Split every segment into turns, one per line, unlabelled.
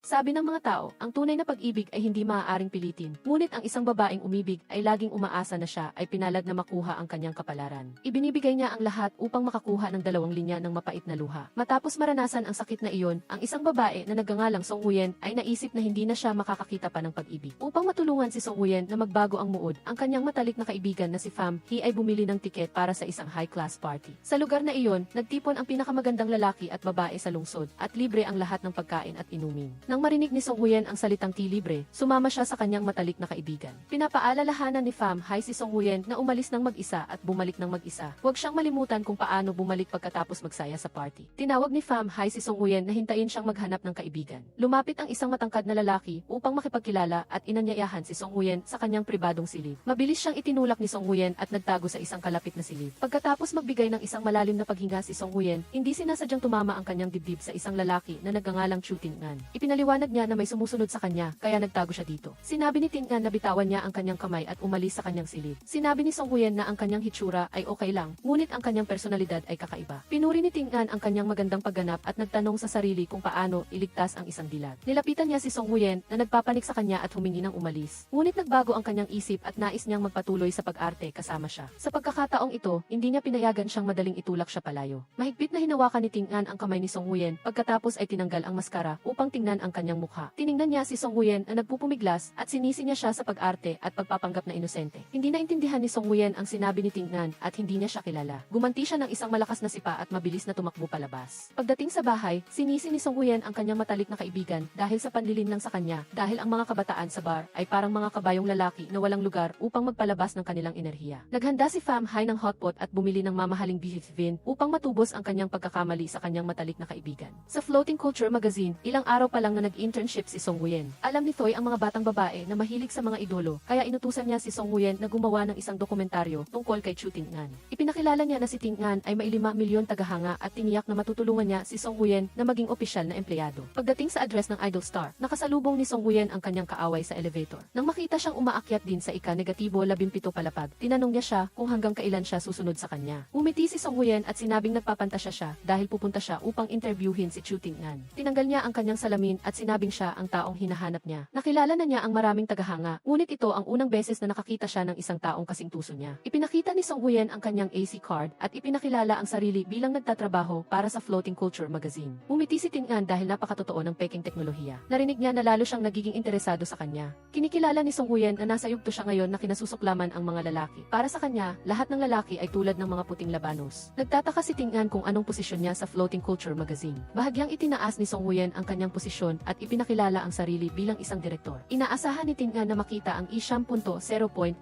Sabi ng mga tao, ang tunay na pag-ibig ay hindi maaaring pilitin. Ngunit ang isang babaeng umibig ay laging umaasa na siya ay pinalad na makuha ang kanyang kapalaran. Ibinibigay niya ang lahat upang makakuha ng 2 linya ng mapait na luha. Matapos maranasan ang sakit na iyon, ang isang babae na nagngangalang Song Huyen ay naisip na hindi na siya makakakita pa ng pag-ibig. Upang matulungan si Song Huyen na magbago ang muod, ang kanyang matalik na kaibigan na si Pham Hee ay bumili ng tiket para sa isang high-class party. Sa lugar na iyon, nagtipon ang pinakamagandang lalaki at babae sa lungsod at libre ang lahat ng pagkain at inumin. Nang marinig ni Song Huyen ang salitang libre, sumama siya sa kanyang matalik na kaibigan. Pinapaalalahanan ni Pham Hee si Song Huyen na umalis ng mag-isa at bumalik ng mag-isa. Huwag siyang malimutan kung paano bumalik pagkatapos magsaya sa party. Tinawag ni Pham Hee si Song Huyen na hintayin siyang maghanap ng kaibigan. Lumapit ang isang matangkad na lalaki upang makipagkilala at inanyayahan si Song Huyen sa kanyang pribadong silid. Mabilis siyang itinulak ni Song Huyen at nagtago sa isang kalapit na silid. Pagkatapos magbigay ng isang malalim na paghinga si Song Huyen, hindi sinasadyang tumama ang kanyang dibdib sa isang lalaki na nagngangalang Chu Ting-an. Ipinaliwanag niya na may sumusunod sa kanya, kaya nagtago siya dito. Sinabi ni Ting-an na bitawan niya ang kanyang kamay at umalis sa kanyang silid. Sinabi ni Song Huyen na ang kanyang hitsura ay okay lang, ngunit ang kanyang personalidad ay kakaiba. Pinuri ni Ting-an ang kanyang magandang pagganap at nagtanong sa sarili kung paano iligtas ang isang dilag. Nilapitan niya si Song Huyen na nagpapanik sa kanya at humingi ng umalis. Ngunit nagbago ang kanyang isip at nais niyang magpatuloy sa pag-arte kasama siya. Sa pagkakataong ito, hindi niya pinayagan siyang madaling itulak siya palayo. Mahigpit na hinawakan ni Ting-an ang kamay ni Song Huyen, pagkatapos ay tinanggal ang maskara upang tingnan ang kanyang mukha. Tiningnan niya si Song Huyen na nagpupumiglas at sinisi niya siya sa pag-arte at pagpapanggap na inosente. Hindi naintindihan ni Song Huyen ang sinabi ni Ting-an at hindi niya siya kilala. Gumanti siya ng isang malakas na sipa at mabilis na tumakbo palabas. Pagdating sa bahay, sinisi ni Song Huyen ang kanyang matalik na kaibigan dahil sa panlilin lang sa kanya, dahil ang mga kabataan sa bar ay parang mga kabayong lalaki na walang lugar upang magpalabas ng kanilang enerhiya. Naghanda si Pham Hee ng hotpot at bumili ng mamahaling beef vin upang matubos ang kanyang pagkakamali sa kanyang matalik na kaibigan. Sa Floating Culture Magazine, ilang araw pa lang na nag-internship si Song Huyen. Alam ni Thoy ang mga batang babae na mahilig sa mga idolo, kaya inutusan niya si Song Huyen na gumawa ng isang dokumentaryo tungkol kay Chu Ting-an. Ipinakilala niya na si Ting-an ay may 5 milyon tagahanga at tiniyak na matutulungan niya si Song Huyen na maging opisyal na empleyado. Pagdating sa address ng idol star, nakasalubong ni Song Huyen ang kanyang kaaway sa elevator. Nang makita siyang umaakyat din sa ika-17 palapag, tinanong niya siya kung hanggang kailan siya susunod sa kanya. Umiti si Song Huyen at sinabing nagpapantasya siya dahil pupunta siya upang interviewin si Chu Ting-an. Tinanggal niya ang kanyang salamin at sinabing siya ang taong hinahanap niya. Nakilala na niya ang maraming tagahanga, ngunit ito ang unang beses na nakakita siya ng isang taong kasing tuso niya. Ipinakita ni Song Huyen ang kanyang AC card at ipinakilala ang sarili bilang nagtatrabaho para sa Floating Culture Magazine. Umiti si Ting-an dahil napakatotoo ng peking teknolohiya. Narinig niya na lalo siyang nagiging interesado sa kanya. Kinikilala ni Song Huyen na nasa yugto siya ngayon na kinasusuklaman ang mga lalaki. Para sa kanya, lahat ng lalaki ay tulad ng mga puting labanos. Nagtataka si Ting-an kung anong posisyon niya sa Floating Culture Magazine. Bahagyang itinaas ni Song Huyen ang kanyang posisyon at ipinakilala ang sarili bilang isang direktor. Inaasahan ni Ting-an na makita ang i-0.0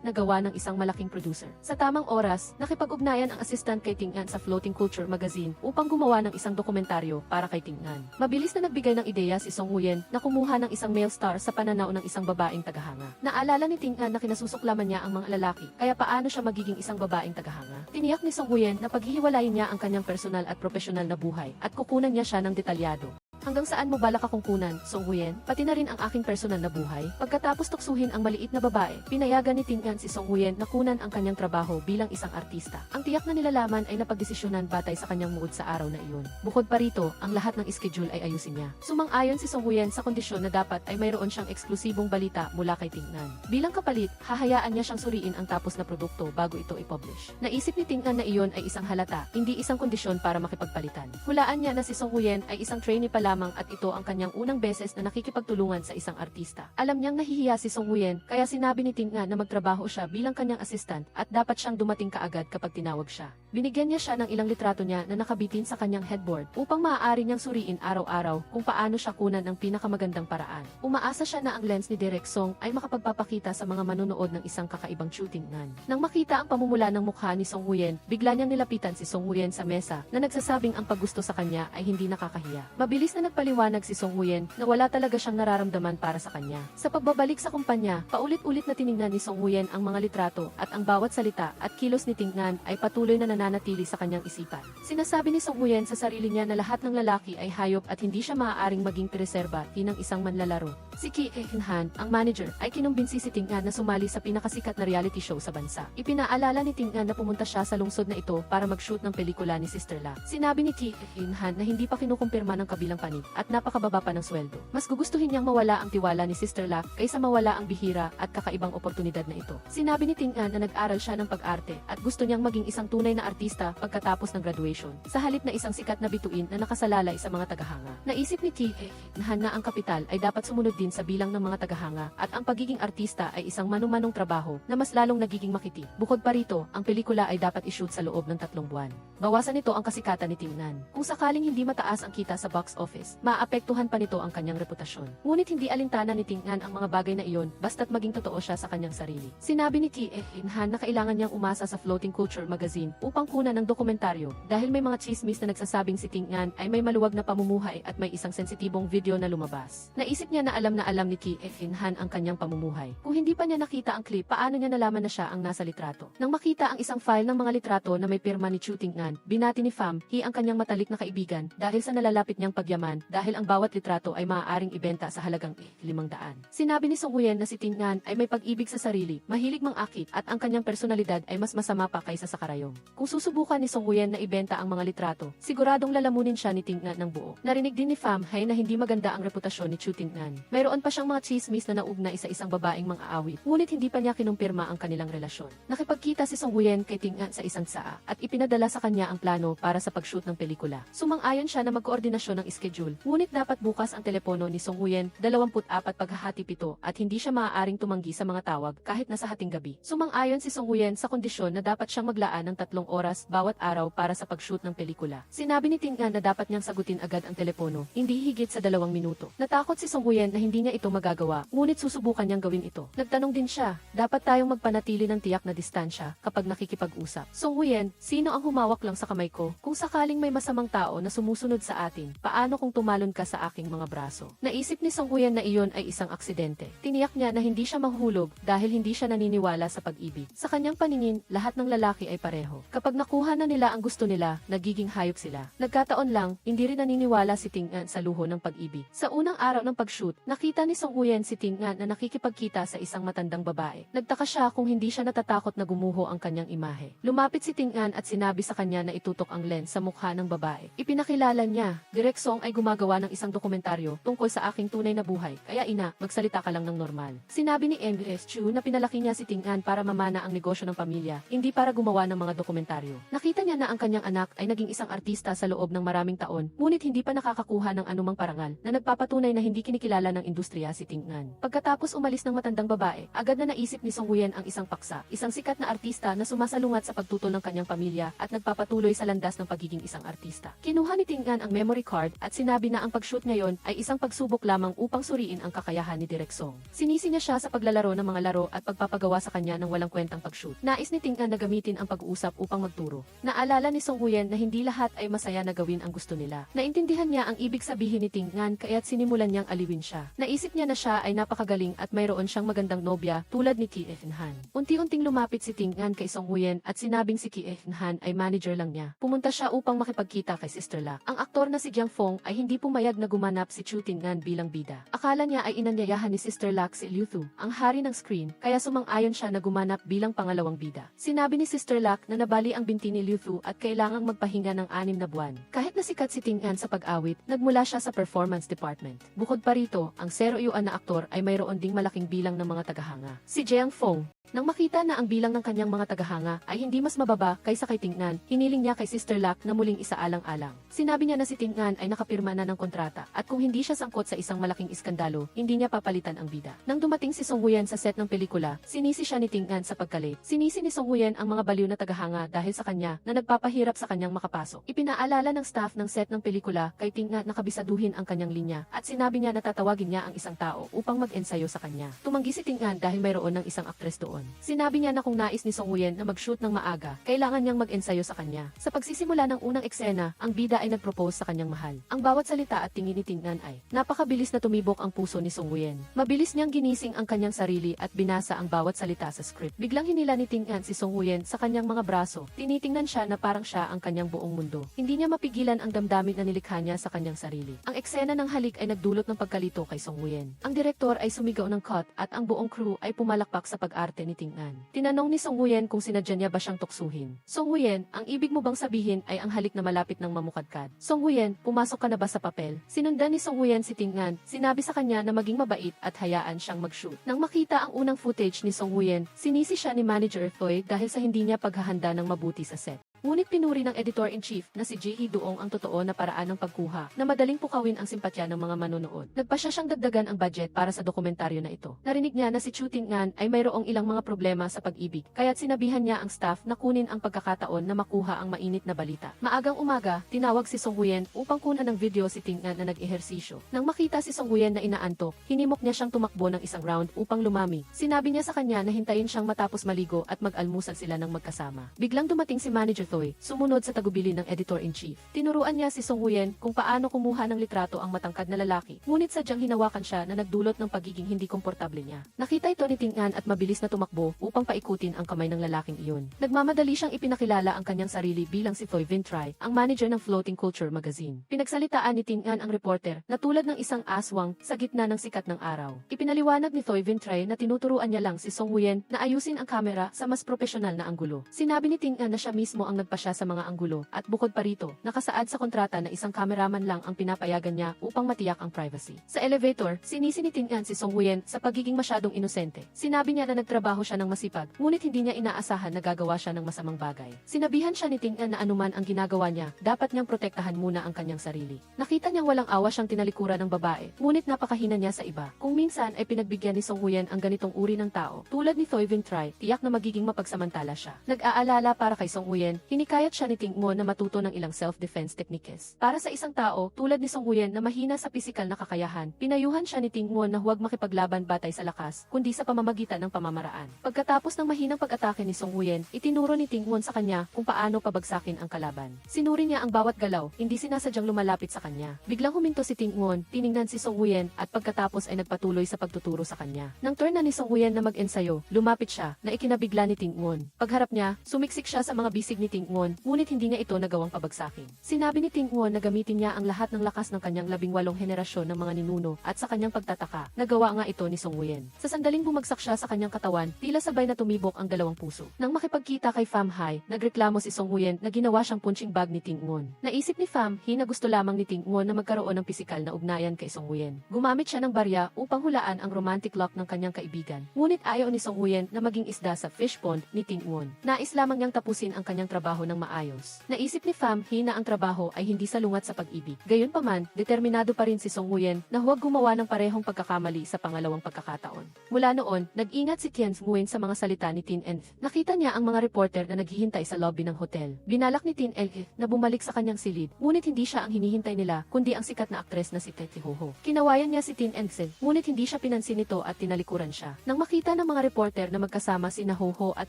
na gawa ng isang malaking producer. Sa tamang oras, nakipag-ugnayan ang assistant kay Ting-an sa Floating Culture Magazine upang gumawa ng isang dokumentaryo para kay Ting-an. Mabilis na nagbigay ng ideya si Song Huyen na kumuha ng isang male star sa pananaw ng isang babaeng tagahanga. Naalala ni Ting-an na kinasusuklaman niya ang mga lalaki, kaya paano siya magiging isang babaeng tagahanga? Tiniyak ni Song Huyen na paghihiwalayin niya ang kanyang personal at profesional na buhay at kukunan niya siya ng detalyado. Hanggang saan mo balak akungkunan, Song Huyen, pati na rin ang aking personal na buhay? Pagkatapos tuksuhin ang maliit na babae, pinayagan ni Ting-an si Song Huyen na kunan ang kanyang trabaho bilang isang artista. Ang tiyak na nilalaman ay napagdesisyonan batay sa kanyang muod sa araw na iyon. Bukod pa rito, ang lahat ng schedule ay ayusin niya. Sumang-ayon si Song Huyen sa kondisyon na dapat ay mayroon siyang eksklusibong balita mula kay Ting-an. Bilang kapalit, hahayaan niya siyang suriin ang tapos na produkto bago ito i-publish. Naisip ni Ting-an na iyon ay isang halata, hindi isang kondisyon para makipagpalitan. Hulaan niya na si Song Huyen ay isang trainee pa lamang at ito ang kanyang unang beses na nakikipagtulungan sa isang artista. Alam niyang nahihiya si Song Huyen, kaya sinabi ni Ting-an na magtrabaho siya bilang kanyang assistant at dapat siyang dumating kaagad kapag tinawag siya. Binigyan niya siya ng ilang litrato niya na nakabitin sa kanyang headboard upang maaari niyang suriin araw-araw kung paano siya kunan ng pinakamagandang paraan. Umaasa siya na ang lens ni Direk Song ay makapagpapakita sa mga manonood ng isang kakaibang shooting nan. Nang makita ang pamumula ng mukha ni Song Huyen, bigla niyang nilapitan si Song Huyen sa mesa na nagsasabing ang paggusto sa kanya ay hindi nakakahiya. Mabilis na nagpaliwanag si Song Huyen na wala talaga siyang nararamdaman para sa kanya. Sa pagbabalik sa kumpanya, paulit-ulit na tiningnan ni Song Huyen ang mga litrato at ang bawat salita at kilos ni Ting-an ay patuloy na mananatili sa kanyang isipan. Sinasabi ni Song Huyen sa sarili niya na lahat ng lalaki ay hayop at hindi siya maaaring maging preserba ng isang manlalaro. Si Ki Eun-han, ang manager, ay kinumbinsi si Ting-an na sumali sa pinakasikat na reality show sa bansa. Ipinaalala ni Ting-an na pumunta siya sa lungsod na ito para mag-shoot ng pelikula ni Sister La. Sinabi ni Ki Eun-han na hindi pa kinukumpirma ng kabilang panig at napakababa pa ng sweldo. Mas gugustuhin niyang mawala ang tiwala ni Sister La kaysa mawala ang bihira at kakaibang oportunidad na ito. Sinabi ni Ting-an na nag-aral siya ng pag-arte at gusto niyang maging isang tunay na artista pagkatapos ng graduation, sa halip na isang sikat na bituin na nakasalalay sa mga tagahanga. Naisip ni Ki Eun-han na ang kapital ay dapat sumunod din sa bilang ng mga tagahanga at ang pagiging artista ay isang manumanong trabaho na mas lalong nagiging makiti. Bukod pa rito, ang pelikula ay dapat i-shoot sa loob ng 3 buwan. Bawasan nito ang kasikatan ni Ting-an. Kung sakaling hindi mataas ang kita sa box office, maapektuhan pa nito ang kanyang reputasyon. Ngunit hindi alintana ni Ting-an ang mga bagay na iyon basta't maging totoo siya sa kanyang sarili. Sinabi ni Ki Eun-han na kailangan niyang umasa sa Floating Culture magazine upang kunan ng dokumentaryo dahil may mga chismis na nagsasabing si Ting-an ay may maluwag na pamumuhay at may isang sensitibong video na lumabas. Naisip niya na alam ni Ki Eun-han ang kanyang pamumuhay. Kung hindi pa niya nakita ang clip, paano niya nalaman na siya ang nasa litrato? Nang makita ang isang file ng mga litrato na may pirma ni Chu Ting-an, binati ni Pham Hee ang kanyang matalik na kaibigan dahil sa nalalapit niyang pagyaman dahil ang bawat litrato ay maaaring ibenta sa halagang 500. Sinabi ni Song Huyen na si Ting-an ay may pag-ibig sa sarili, mahilig mang-akit at ang kanyang personalidad ay mas masama pa kaysa sa karayom. Kung susubukan ni Song Huyen na ibenta ang mga litrato, siguradong lalamunin siya ni Ting-an ng buo. Narinig din ni Pham Hee na hindi maganda ang reputasyon ni Chu Ting-an. Mayroon pa siyang mga chismis na naugnay sa isang babaeng mang-aawit, ngunit hindi pa niya kinumpirma ang kanilang relasyon. Nakipagkita si Song Huyen kay Ting-an sa isang saa at ipinadala sa kanya ang plano para sa pag-shoot ng pelikula. Sumang-ayon siya na magkoordinasyon ng schedule, ngunit dapat bukas ang telepono ni Song Huyen 24 paghahati 7 at hindi siya maaaring tumanggi sa mga tawag kahit nasa hating gabi. Sumang-ayon si Song Huyen sa kondisyon na dapat siyang maglaan ng 3 oras bawat araw para sa pag-shoot ng pelikula. Sinabi ni Ting-an na dapat niyang sagutin agad ang telepono, hindi higit sa 2 minuto. Natakot si Song Huyen na hindi niya ito magagawa, ngunit susubukan niyang gawin ito. Nagtanong din siya, dapat tayong magpanatili ng tiyak na distansya kapag nakikipag-usap. Song Huyen, sino ang humawak lang sa kamay ko? Kung sakaling may masamang tao na sumusunod sa atin, paano kung tumalon ka sa aking mga braso? Naisip ni Song Huyen na iyon ay isang aksidente. Tiniyak niya na hindi siya mahuhulog dahil hindi siya naniniwala sa pag-ibig. Sa kanyang paningin, lahat ng lalaki ay pareho. Kapag nakuha na nila ang gusto nila, nagiging hayop sila. Nagkataon lang, hindi rin naniniwala si Ting-an sa luho ng pag-ibig. Sa unang araw ng pag-shoot, nakita ni Song Huyen si Ting-an na nakikipagkita sa isang matandang babae. Nagtaka siya kung hindi siya natatakot na gumuho ang kanyang imahe. Lumapit si Ting-an at sinabi sa kanya na itutok ang lens sa mukha ng babae. Ipinakilala niya, Direk Song ay gumagawa ng isang dokumentaryo tungkol sa aking tunay na buhay, kaya ina, magsalita ka lang ng normal. Sinabi ni MBS Chu na pinalaki niya si Ting-an para mamana ang negosyo ng pamilya, hindi para gumawa ng mga dokumentaryo. Nakita niya na ang kanyang anak ay naging isang artista sa loob ng maraming taon, ngunit hindi pa nakakakuha ng anumang parangal na nagpapatunay na hindi kinikilala ng industriya si Ting-an. Pagkatapos umalis ng matandang babae, agad na naisip ni Song Huyen ang isang paksa, isang sikat na artista na sumasalungat sa pagtutol ng kanyang pamilya at nagpapatuloy sa landas ng pagiging isang artista. Kinuha ni Ting-an ang memory card at sinabi na ang pag-shoot ngayon ay isang pagsubok lamang upang suriin ang kakayahan ni Direk Song. Sinisi niya siya sa paglalaro ng mga laro at pagpapagawa sa kanya ng walang kwentang pag-shoot. Nais ni Ting-an na gamitin ang pag-uusap upang magturo. Naalala ni Song Huyen na hindi lahat ay masaya na gawin ang gusto nila. Naintindihan niya ang ibig sabihin ni Ting-an kaya't sinimulan niyang aliwin siya. Naisip niya na siya ay napakagaling at mayroon siyang magandang nobya tulad ni Ki Eun-han. Unti-unting lumapit si Ting-an kay Song Huyen at sinabing si Ki Eun-han ay manager lang niya. Pumunta siya upang makipagkita kay Sister La. Ang aktor na si Jiang Fong ay hindi pumayag na gumanap si Chu Ting-an bilang bida. Akala niya ay inanyayahan ni Sister La si Liu Thu, ang hari ng screen, kaya sumang-ayon siya na gumanap bilang pangalawang bida. Sinabi ni Sister La na nabali ang binti ni Liu Thu at kailangang magpahinga ng 6 na buwan. Kahit na sikat si Ting-an sa pag-awit, nagmula siya sa performance department. Bukod pa rito, ang seroyuan na aktor ay mayroon ding malaking bilang ng mga tagahanga. Si Jiang Fong, nang makita na ang bilang ng kanyang mga tagahanga ay hindi mas mababa kaysa kay Ting-an, hiniling niya kay Sister La na muling isaalang-alang. Sinabi niya na si Ting-an ay nakapirma na ng kontrata at kung hindi siya sangkot sa isang malaking iskandalo, hindi niya papalitan ang bida. Nang dumating si Song Huyen sa set ng pelikula, sinisi siya ni Ting-an sa pagkalit. Sinisi ni Song Huyen ang mga baliw na tagahanga dahil sa kanya na nagpapahirap sa kanyang makapasok. Ipinaalala ng staff ng set ng pelikula kay Ting-an na kabisaduhin ang kanyang linya at sinabi niya na tatawagin niya ang isang tao upang mag-ensayo sa kanya. Tumanggi si Ting-an dahil mayroon ng isang aktres doon. noon. Sinabi niya na kung nais ni Song Wuyen na mag-shoot ng maaga, kailangan niyang mag-ensayo sa kanya. Sa pagsisimula ng unang eksena, ang bida ay nag-propose sa kanyang mahal. Ang bawat salita at tingin ni Tingnan ay napakabilis na tumibok ang puso ni Song Wuyen. Mabilis niyang ginising ang kanyang sarili at binasa ang bawat salita sa script. Biglang hinila ni Tingnan si Song Wuyen sa kanyang mga braso. Tinitingnan siya na parang siya ang kanyang buong mundo. Hindi niya mapigilan ang damdamin na nilikha niya sa kanyang sarili. Ang eksena ng halik ay nagdulot ng pagkalito kay Song Wuyen. Ang direktor ay sumigaw ng cut at ang buong crew ay pumalakpak sa pag-arte ni Tingnan. Tinanong ni Song Wuyen kung sinadya niya ba siyang tuksuhin. Song Wuyen, ang ibig mo bang sabihin ay ang halik na malapit ng mamukadkad? Song Wuyen, pumasok ka na ba sa papel? Sinundan ni Song Wuyen si Tingnan, sinabi sa kanya na maging mabait at hayaan siyang mag-shoot. Nang makita ang unang footage ni Song Wuyen, sinisi siya ni Manager Thoy dahil sa hindi niya paghahanda ng mabuti sa set. Ngunit pinuri ng Editor-in-Chief na si Ji Hee-duong ang totoo na paraan ng pagkuha na madaling pukawin ang simpatya ng mga manonood. Nagpasya siyang dagdagan ang budget para sa dokumentaryo na ito. Narinig niya na si Chu Tingnan ay mayroong ilang mga problema sa pag-ibig, kaya't sinabihan niya ang staff na kunin ang pagkakataon na makuha ang mainit na balita. Maagang umaga, tinawag si Song Wuyen upang kunan ng video si Tingnan na nag-ehersisyo. Nang makita si Song Wuyen na inaantok, hinimok niya siyang tumakbo ng isang round upang lumami. Sinabi niya sa kanya na hintayin siyang matapos maligo at mag-almusal sila ng magkasama. Biglang dumating si Manager Thoy, sumunod sa tagubili ng Editor-in-Chief. Tinuruan niya si Song Wuyen kung paano kumuha ng litrato ang matangkad na lalaki, ngunit sadyang hinawakan siya na nagdulot ng pagiging hindi komportable niya. Nakita ito ni Tingnan at mabilis na tumakbo upang paikutin ang kamay ng lalaking iyon. Nagmamadali siyang ipinakilala ang kanyang sarili bilang si Thoy Vin Trai, ang manager ng Floating Culture magazine. Pinagsalitaan ni Tingnan ang reporter na tulad ng isang aswang sa gitna ng sikat ng araw. Ipinaliwanag ni Thoy Vin Trai na tinuturuan niya lang si Song Wuyen na ayusin ang kamera sa mas profesional na anggulo. Sinabi ni Tingnan na siya mismo ang nagpasya sa mga anggulo at bukod pa rito, nakasaad sa kontrata na isang kameraman lang ang pinapayagan niya upang matiyak ang privacy. Sa elevator, sinisi ni Tingnan si Song Wuyen sa pagiging masyadong inosente. Sinabi niya na nagtrabaho siya ng masipag, ngunit hindi niya inaasahan na gagawa siya ng masamang bagay. Sinabihan siya ni Tingnan na anuman ang ginagawa niya, dapat niyang protektahan muna ang kanyang sarili. Nakita niyang walang awa siyang tinalikuran ng babae, ngunit napakahina niya sa iba. Kung minsan ay pinagbigyan ni Song Wuyen ang ganitong uri ng tao, tulad ni Thoy Vin Trai, tiyak na magiging mapagsamantala siya. Nag-aalala para kay Song Wuyen, hinikayat siya ni Tingmo na matuto ng ilang self-defense techniques. Para sa isang tao, tulad ni Song Wuyen na mahina sa pisikal na kakayahan, pinayuhan siya ni Tingmo na huwag makipaglaban batay sa lakas, kundi sa pamamagitan ng pamamaraan. Pagkatapos ng mahinang pag-atake ni Song Wuyen, itinuro ni Tingmo sa kanya kung paano pabagsakin ang kalaban. Sinuri niya ang bawat galaw, hindi sinasadyang lumalapit sa kanya. Biglang huminto si Tingmo, tiningnan si Song Wuyen at pagkatapos ay nagpatuloy sa pagtuturo sa kanya. Nang turn na ni Song Wuyen na mag-ensayo, lumapit siya na ikinabigla ni Tingmo. Pagharap niya, sumiksik siya sa mga bisig ni Tingmo, ngunit hindi niya ito nagawang pabagsakin. Sinabi ni Tingmo na gamitin niya ang lahat ng lakas ng kanyang 18 henerasyon ng mga ninuno at sa kanyang pagtataka, nagawa nga ito ni Song Wuyen. Sa sandaling bumagsak siya sa kanyang katawan, tila sabay na tumibok ang dalawang puso. Nang makipagkita kay Pham Hai, nagreklamo si Song Wuyen na ginawa siyang punching bag ni Tingmo. Naisip ni Pham Hai na gusto lamang ni Tingmo na magkaroon ng pisikal na ugnayan kay Song Wuyen. Gumamit siya ng barya upang hulaan ang romantic lock ng kanyang kaibigan. Ngunit ayaw ni Song Wuyen na maging isda sa fish pond ni Tingmo. Nais lamang niyang tapusin ang kanyang trabaho ng maayos. Naisip ni Pham Hai na ang trabaho ay hindi salungat sa pag-ibig. Gayunpaman, determinado pa rin si Song Wuyen na huwag gumawa ng parehong pagkakamali sa pangalawang pagkakataon. Mula noon, nag-ingat si Tien Nguyen sa mga salita ni Tin En. Nakita niya ang mga reporter na naghihintay sa lobby ng hotel. Binalak ni Tin En na bumalik sa kanyang silid, ngunit hindi siya ang hinihintay nila, kundi ang sikat na aktres na si Teti Ho. Kinawayan niya si Tin En, ngunit hindi siya pinansin nito at tinalikuran siya. Nang makita ng mga reporter na magkasama sina Ho at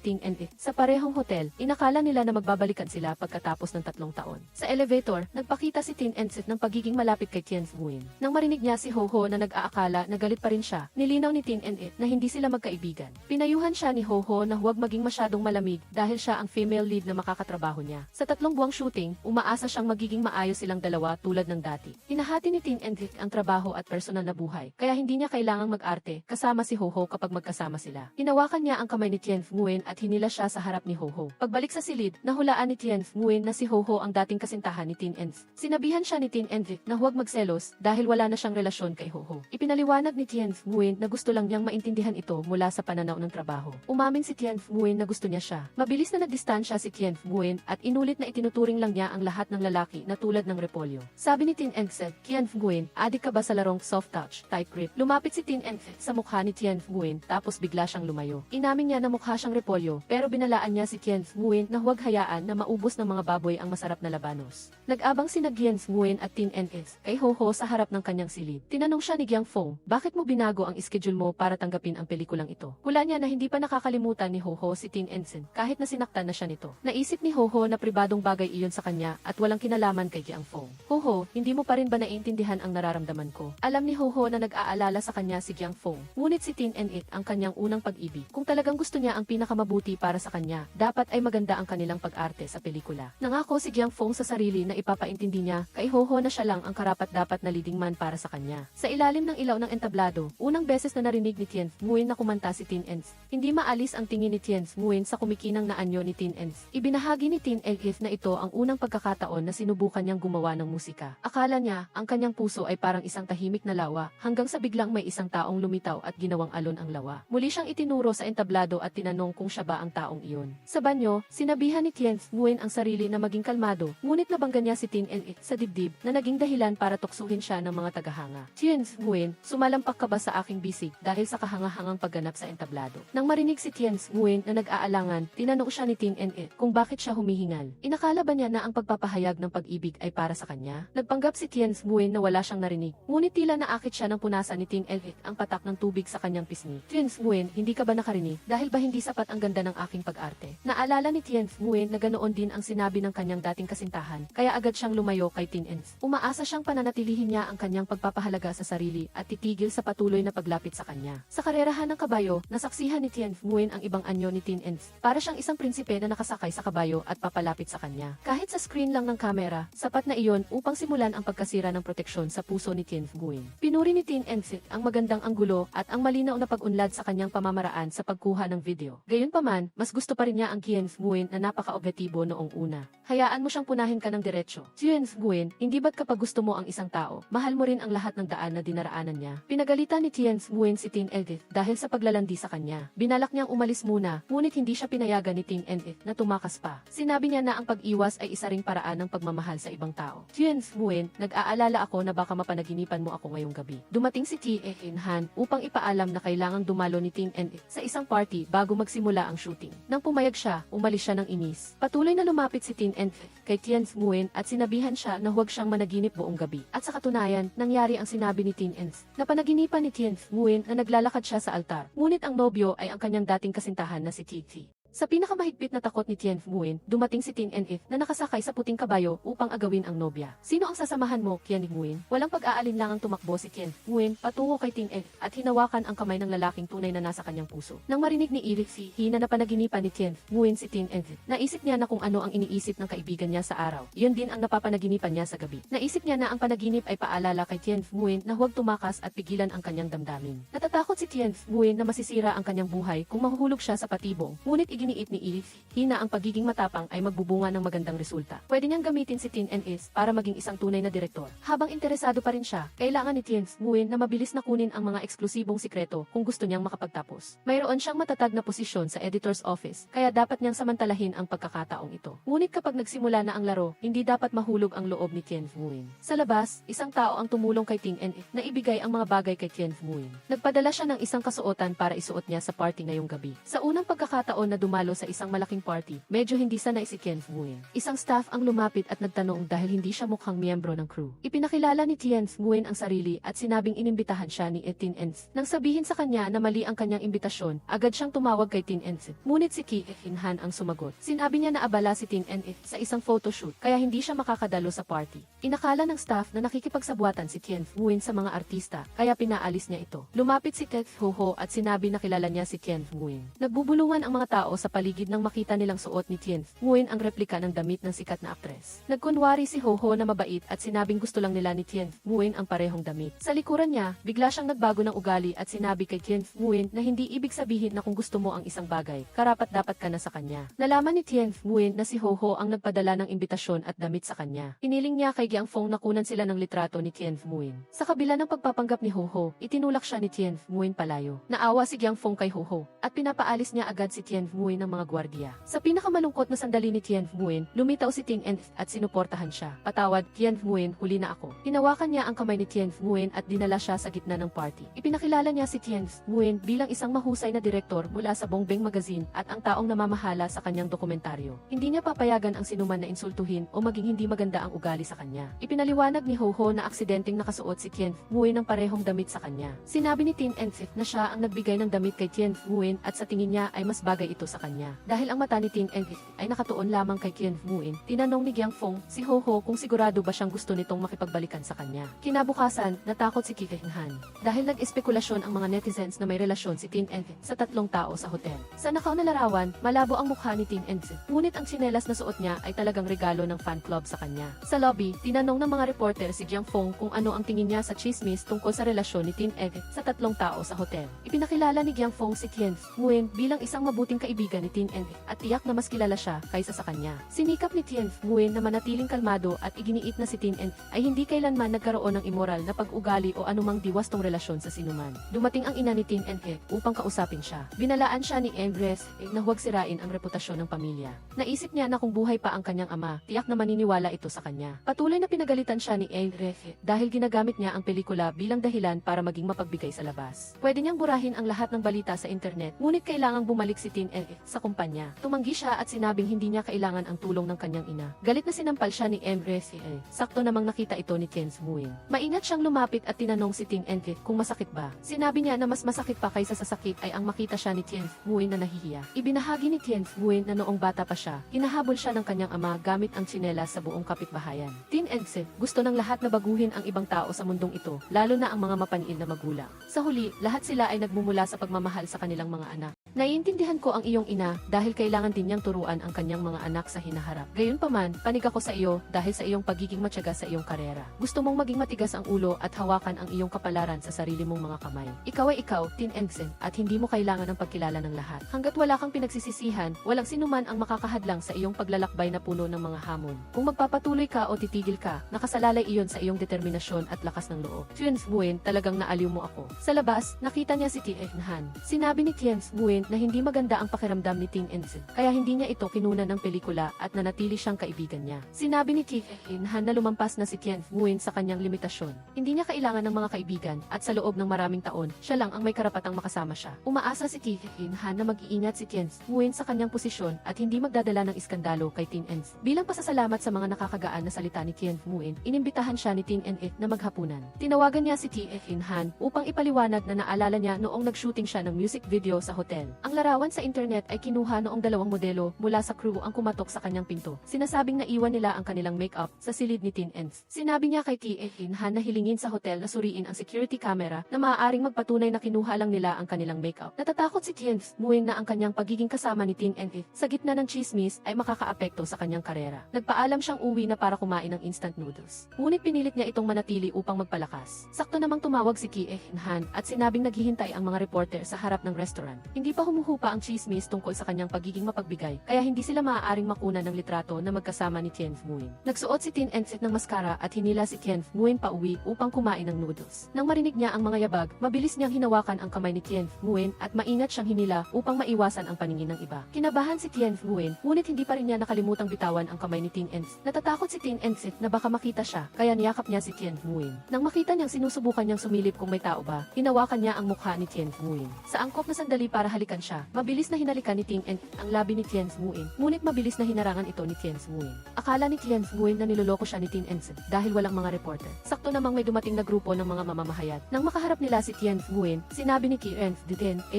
Tin En sa parehong hotel, inakala nila na magbabalikan sila pagkatapos ng 3 taon. Sa elevator, nagpakita si Tin En ng pagiging malapit kay Tien Nguyen. Nang marinig niya si Ho na nag-aakala na galit pa rin siya, nilinaw ni Tin En na hindi sila magkaibigan. Pinayuhan siya ni Ho na huwag maging masyadong malamig dahil siya ang female lead na makakatrabaho niya. Sa 3 buwang shooting, umaasa siyang magiging maayos silang dalawa tulad ng dati. Hinahati ni Tin En ang trabaho at personal na buhay, kaya hindi niya kailangang mag-arte kasama si Ho kapag magkasama sila. Hinawakan niya ang kamay ni Tien Nguyen at hinila siya sa harap ni Ho. Pagbalik sa silid, nahulaan ni Tien Nguyen na si Ho ang dating kasintahan ni Tin En. Sinabihan siya ni Tin En na huwag magselos dahil wala na siyang relasyon kay Ho. Ipinaliwanag ni Tien Nguyen na gusto lang niyang maintindihan ito mula sa pananaw ng trabaho. Umamin si Tien Nguyen na gusto niya siya. Mabilis na nagdistansya si Tien Nguyen at inulit na itinuturing lang niya ang lahat ng lalaki na tulad ng repolyo. Sabi ni Tin En, Tien Nguyen, adik ka ba sa larong soft touch, tight grip? Lumapit si Tin En sa mukha ni Tien Nguyen tapos bigla siyang lumayo. Inamin niya na mukha siyang repolyo pero binalaan niya si Tien Nguyen na huwag hayaan hayaan na maubos ng mga baboy ang masarap na labanos. Nag-abang sina Giang Nguyen at Tin NS kay Ho Ho sa harap ng kanyang silid. Tinanong siya ni Giang Fong, bakit mo binago ang schedule mo para tanggapin ang pelikulang ito? Hula niya na hindi pa nakakalimutan ni Ho Ho si Tin Ensign kahit na sinaktan na siya nito. Naisip ni Ho Ho na pribadong bagay iyon sa kanya at walang kinalaman kay Giang Fong. Ho Ho, hindi mo pa rin ba naiintindihan ang nararamdaman ko? Alam ni Ho Ho na nag-aalala sa kanya si Giang Fong. Ngunit si Tin NS ang kanyang unang pag-ibig. Kung talagang gusto niya ang pinakamabuti para sa kanya, dapat ay maganda ang kanilang pag-arte sa pelikula. Nangako si Giang Fong sa sarili na ipapaintindi niya kay Ho Ho na siya lang ang karapat-dapat na leading man para sa kanya. Sa ilalim ng ilaw ng entablado, unang beses na narinig ni Tien Nguyen na kumanta si Tin Ens. Hindi maalis ang tingin ni Tien Nguyen sa kumikinang na anyo ni Tin Ens. Ibinahagi ni Tin Elif na ito ang unang pagkakataon na sinubukan niyang gumawa ng musika. Akala niya, ang kanyang puso ay parang isang tahimik na lawa, hanggang sa biglang may isang taong lumitaw at ginawang alon ang lawa. Muli siyang itinuro sa entablado at tinanong kung siya ba ang taong iyon. Sa banyo, sinabihan ni Tien Nguyen ang sarili na maging kalmado, ngunit nabangga niya si Tin Elif sa dibdib na naging dahilan para tuksuhin siya ng mga tagahanga. Tien Nguyen, sumalampak ka ba sa aking bisig dahil sa kahangahangang pagganap sa entablado? Nang marinig si Tien Nguyen na nag-aalangan, tinanong siya ni Tin Elif kung bakit siya humihingal. Inakala ba niya na ang pagpapahayag ng pag-ibig ay para sa kanya? Nagpanggap si Tien Nguyen na wala siyang narinig, ngunit tila naakit siya ng punasan ni Tin Elif ang patak ng tubig sa kanyang pisngi. Tien Nguyen, hindi ka ba nakarinig? Dahil ba hindi sapat ang ganda ng aking pag-arte? Naalala ni Tien Nguyen na ganoon din ang sinabi ng kanyang dating kasintahan, kaya agad siyang lumayo kay Tin Ens. Umaasa siyang pananatilihin niya ang kanyang pagpapahalaga sa sarili at titigil sa patuloy na paglapit sa kanya. Sa karerahan ng kabayo, nasaksihan ni Tien Nguyen ang ibang anyo ni Tin Ens. Para siyang isang prinsipe na nakasakay sa kabayo at papalapit sa kanya. Kahit sa screen lang ng kamera, sapat na iyon upang simulan ang pagkasira ng proteksyon sa puso ni Tien Nguyen. Pinuri ni Tin Ens ang magandang anggulo at ang malinaw na pag-unlad sa kanyang pamamaraan sa pagkuha ng video. Gayunpaman, mas gusto pa rin niya ang Tien Nguyen na napaka-objektibo noong una. Hayaan mo siyang punahin ka ng diretsyo. Tien Nguyen, hindi ba't kapag gusto mo ang isang tao, mahal mo rin ang lahat ng daan na dinaraanan niya? Pinagalitan ni Tien Nguyen si Tin Elif dahil sa paglalandi sa kanya. Binalak niyang umalis muna, ngunit hindi siya pinayagan ni Tin Elif na tumakas pa. Sinabi niya na ang pag-iwas ay isa ring paraan ng pagmamahal sa ibang tao. Tien Nguyen, nag-aalala ako na baka mapanaginipan mo ako ngayong gabi. Dumating si Tie Han upang ipaalam na kailangang dumalo ni Tin Elif sa isang party bago magsimula ang shooting. Nang pumayag siya, umalis siya ng inis. Patuloy na lumapit si Tin Elif kay Tien Nguyen at sinabihan siya na huwag siyang managinip buong gabi. At sa katunayan, nangyari ang sinabi ni Tin Ens. Napanaginipan ni Tien Nguyen na naglalakad siya sa altar. Ngunit ang nobyo ay ang kanyang dating kasintahan na si Titi. Sa pinakamahigpit na takot ni Tien Nguyen, dumating si Tin Elif na nakasakay sa puting kabayo upang agawin ang nobya. Sino ang sasamahan mo, Tien Nguyen? Walang pag-aalinlangang tumakbo si Tien Nguyen patungo kay Tin Elif at hinawakan ang kamay ng lalaking tunay na nasa kanyang puso. Nang marinig ni Elif si Hina na panaginipan ni Tien Nguyen si Tin Elif, naisip niya na kung ano ang iniisip ng kaibigan niya sa araw. Yun din ang napapanaginipan niya sa gabi. Naisip niya na ang panaginip ay paalala kay Tien Nguyen na huwag tumakas at pigilan ang kanyang damdamin. Natatakot si Tien Nguyen na masisira ang kanyang buhay kung mahuhulog siya sa patibong, ngunit iginiit ni Elif Hina ang pagiging matapang ay magbubunga ng magandang resulta. Pwede niyang gamitin si Tin NS para maging isang tunay na direktor. Habang interesado pa rin siya, kailangan ni Tien Nguyen na mabilis na kunin ang mga eksklusibong sikreto kung gusto niyang makapagtapos. Mayroon siyang matatag na posisyon sa editor's office, kaya dapat niyang samantalahin ang pagkakataong ito. Ngunit kapag nagsimula na ang laro, hindi dapat mahulog ang loob ni Tien Nguyen. Sa labas, isang tao ang tumulong kay Tin NS na ibigay ang mga bagay kay Tien Nguyen. Nagpadala siya ng isang kasuotan para isuot niya sa party ngayong gabi. Sa unang pagkakataon na dumalo sa isang malaking party, medyo hindi sanay si Tien Nguyen. Isang staff ang lumapit at nagtanong dahil hindi siya mukhang miyembro ng crew. Ipinakilala ni Tien Nguyen ang sarili at sinabing inimbitahan siya ni Tin Ens. Nang sabihin sa kanya na mali ang kanyang imbitasyon, agad siyang tumawag kay Tin Ens. Ngunit si Tie Han ang sumagot. Sinabi niya na abala si Tin Ens sa isang photoshoot kaya hindi siya makakadalo sa party. Inakala ng staff na nakikipagsabuatan si Tien Nguyen sa mga artista, kaya pinaalis niya ito. Lumapit si Tet Ho Ho at sinabi na kilala niya si Tien Nguyen. Nagbubulungan ang mga tao sa paligid nang makita nilang suot ni Tien Nguyen ang replika ng damit ng sikat na aktres. Nagkunwari si Ho Ho na mabait at sinabing gusto lang nila ni Tien Nguyen ang parehong damit. Sa likuran niya, bigla siyang nagbago ng ugali at sinabi kay Tien Nguyen na hindi ibig sabihin na kung gusto mo ang isang bagay, karapat-dapat ka na sa kanya. Nalaman ni Tien Nguyen na si Ho Ho ang nagpadala ng imbitasyon at damit sa kanya. Iniling niya kay Giang Fong na kunan sila ng litrato ni Tien Nguyen. Sa kabila ng pagpapanggap ni Ho Ho, itinulak siya ni Tien Nguyen palayo. Naawa si Giang Fong kay Ho Ho at pinapaalis niya agad si Tien Nguyen Nguyen ng mga gwardiya. Sa pinakamalungkot na sandali ni Tien Nguyen, lumitaw si Ting En at sinuportahan siya. Patawad, Tien Nguyen, huli na ako. Hinawakan niya ang kamay ni Tien Nguyen at dinala siya sa gitna ng party. Ipinakilala niya si Tien Nguyen bilang isang mahusay na direktor mula sa Bongbeng Magazine at ang taong namamahala sa kanyang dokumentaryo. Hindi niya papayagan ang sinuman na insultuhin o maging hindi maganda ang ugali sa kanya. Ipinaliwanag ni Ho Ho na aksidenteng nakasuot si Tien Nguyen ng parehong damit sa kanya. Sinabi ni Tin En na siya ang nagbigay ng damit kay Tien Nguyen at sa tingin niya ay mas bagay ito sa kanya. Dahil ang mata ni Tin En ay nakatuon lamang kay Tien Nguyen, tinanong ni Giang Fong si Ho Ho kung sigurado ba siyang gusto nitong makipagbalikan sa kanya. Kinabukasan, natakot si Ki Han dahil nag-espekulasyon ang mga netizens na may relasyon si Tin En sa tatlong tao sa hotel. Sa nakaw na larawan, malabo ang mukha ni Tin En, ngunit ang tsinelas na suot niya ay talagang regalo ng fan club sa kanya. Sa lobby, tinanong ng mga reporter si Giang Fong kung ano ang tingin niya sa chismis tungkol sa relasyon ni Tin En sa tatlong tao sa hotel. Ipinakilala ni Giang Fong si Tien Nguyen bilang isang mabuting kaibigan ni Tin En at tiyak na mas kilala siya kaysa sa kanya. Sinikap ni Tien Nguyen na manatiling kalmado at iginiit na si Tin En ay hindi kailanman nagkaroon ng immoral na pag-ugali o anumang diwastong relasyon sa sinuman. Dumating ang ina ni Tin En upang kausapin siya. Binalaan siya ni Empress na huwag sirain ang reputasyon ng pamilya. Naisip niya na kung buhay pa ang kanyang ama, tiyak na maniniwala ito sa kanya. Patuloy na pinagalitan siya ni Empress dahil ginagamit niya ang pelikula bilang dahilan para maging mapagbigay sa labas. Pwede niyang burahin ang lahat ng balita sa internet, ngunit kailangang bumalik si Tin En sa kumpanya. Tumanggi siya at sinabing hindi niya kailangan ang tulong ng kanyang ina. Galit na sinampal siya ni Empress sakto namang nakita ito ni Tien Nguyen. Maingat siyang lumapit at tinanong si Tin En kung masakit ba. Sinabi niya na mas masakit pa kaysa sa sakit ay ang makita siya ni Tien Nguyen na nahihiya. Ibinahagi ni Tien Nguyen na noong bata pa siya, hinahabol siya ng kanyang ama gamit ang tsinelas sa buong kapitbahayan. Tin En gusto ng lahat na baguhin ang ibang tao sa mundong ito, lalo na ang mga mapaniil na magulang. Sa huli, lahat sila ay nagmumula sa pagmamahal sa kanilang mga anak. Naiintindihan ko ang iyong ina dahil kailangan din niyang turuan ang kanyang mga anak sa hinaharap. Gayunpaman, panig ako sa iyo dahil sa iyong pagiging matyaga sa iyong karera. Gusto mong maging matigas ang ulo at hawakan ang iyong kapalaran sa sarili mong mga kamay. Ikaw ay ikaw, Tin En, at hindi mo kailangan ng pagkilala ng lahat. Hanggat wala kang pinagsisisihan, walang sinuman ang makakahadlang sa iyong paglalakbay na puno ng mga hamon. Kung magpapatuloy ka o titigil ka, nakasalalay iyon sa iyong determinasyon at lakas ng loob. Tien Nguyen, talagang naaliw mo ako. Sa labas, nakita niya si Tien Han. Sinabi ni Tien Nguyen na hindi maganda ang pakiramdam ni Tin En, kaya hindi niya ito kinunan ng pelikula at nanatili siyang kaibigan niya. Sinabi ni Tien Han na lumampas na si Tien Nguyen sa kanyang limitasyon. Hindi niya kailangan ng mga kaibigan at sa loob ng maraming taon, siya lang ang may karapatang makasama siya. Umaasa si Tien Han na mag-iingat si Tien Nguyen sa kanyang posisyon at hindi magdadala ng iskandalo kay Tin En. Bilang pasasalamat sa mga nakakagaan na salita ni Tien Nguyen, inimbitahan siya ni Tin En na maghapunan. Tinawagan niya si Tien Han upang ipaliwanag na naalala niya noong nag-shooting siya ng music video sa hotel. Ang larawan sa internet ay kinuha noong dalawang modelo mula sa crew ang kumatok sa kanyang pinto. Sinasabing naiwan nila ang kanilang makeup sa silid ni Tin En. Sinabi niya kay Tien Han na hilingin sa hotel na suriin ang security camera na maaaring magpatunay na kinuha lang nila ang kanilang makeup. Natatakot si Tien Nguyen na ang kanyang pagiging kasama ni Tin En sa gitna ng chismis ay makakaapekto sa kanyang karera. Nagpaalam siyang uwi na para kumain ng instant noodles. Ngunit pinilit niya itong manatili upang magpalakas. Sakto namang tumawag si Tien Han at sinabing naghihintay ang mga reporter sa harap ng restaurant. Hindi pa humuhupa ang chismis tungkol sa kanyang pagiging mapagbigay, kaya hindi sila maaaring makuna ng litrato na magkasama ni Tien Nguyen. Nagsuot si Tin En ng maskara at hinila si Tien Nguyen pa uwi upang kumain ng noodles. Nang marinig niya ang mga yabag, mabilis niyang hinawakan ang kamay ni Tien Nguyen at maingat siyang hinila upang maiwasan ang paningin ng iba. Kinabahan si Tien Nguyen, ngunit hindi pa rin niya nakalimutang bitawan ang kamay ni Tin En. Natatakot si Tin En na baka makita siya, kaya niyakap niya si Tien Nguyen. Nang makita niyang sinusubukan niyang sumilip kung may tao ba, hinawakan niya ang mukha ni Tien Nguyen. Sa angkop na sandali para halikan siya, mabilis na hinalikan ni Tin En ang labi ni Tien Nguyen, ngunit mabilis na hinarangan ito ni Tien Nguyen. Akala ni Tien Nguyen na niloloko siya ni Tin En dahil walang mga reporter. Sakto namang may dumating na grupo ng mga mamamahayat. Nang makaharap nila si Tien Nguyen, sinabi ni Tien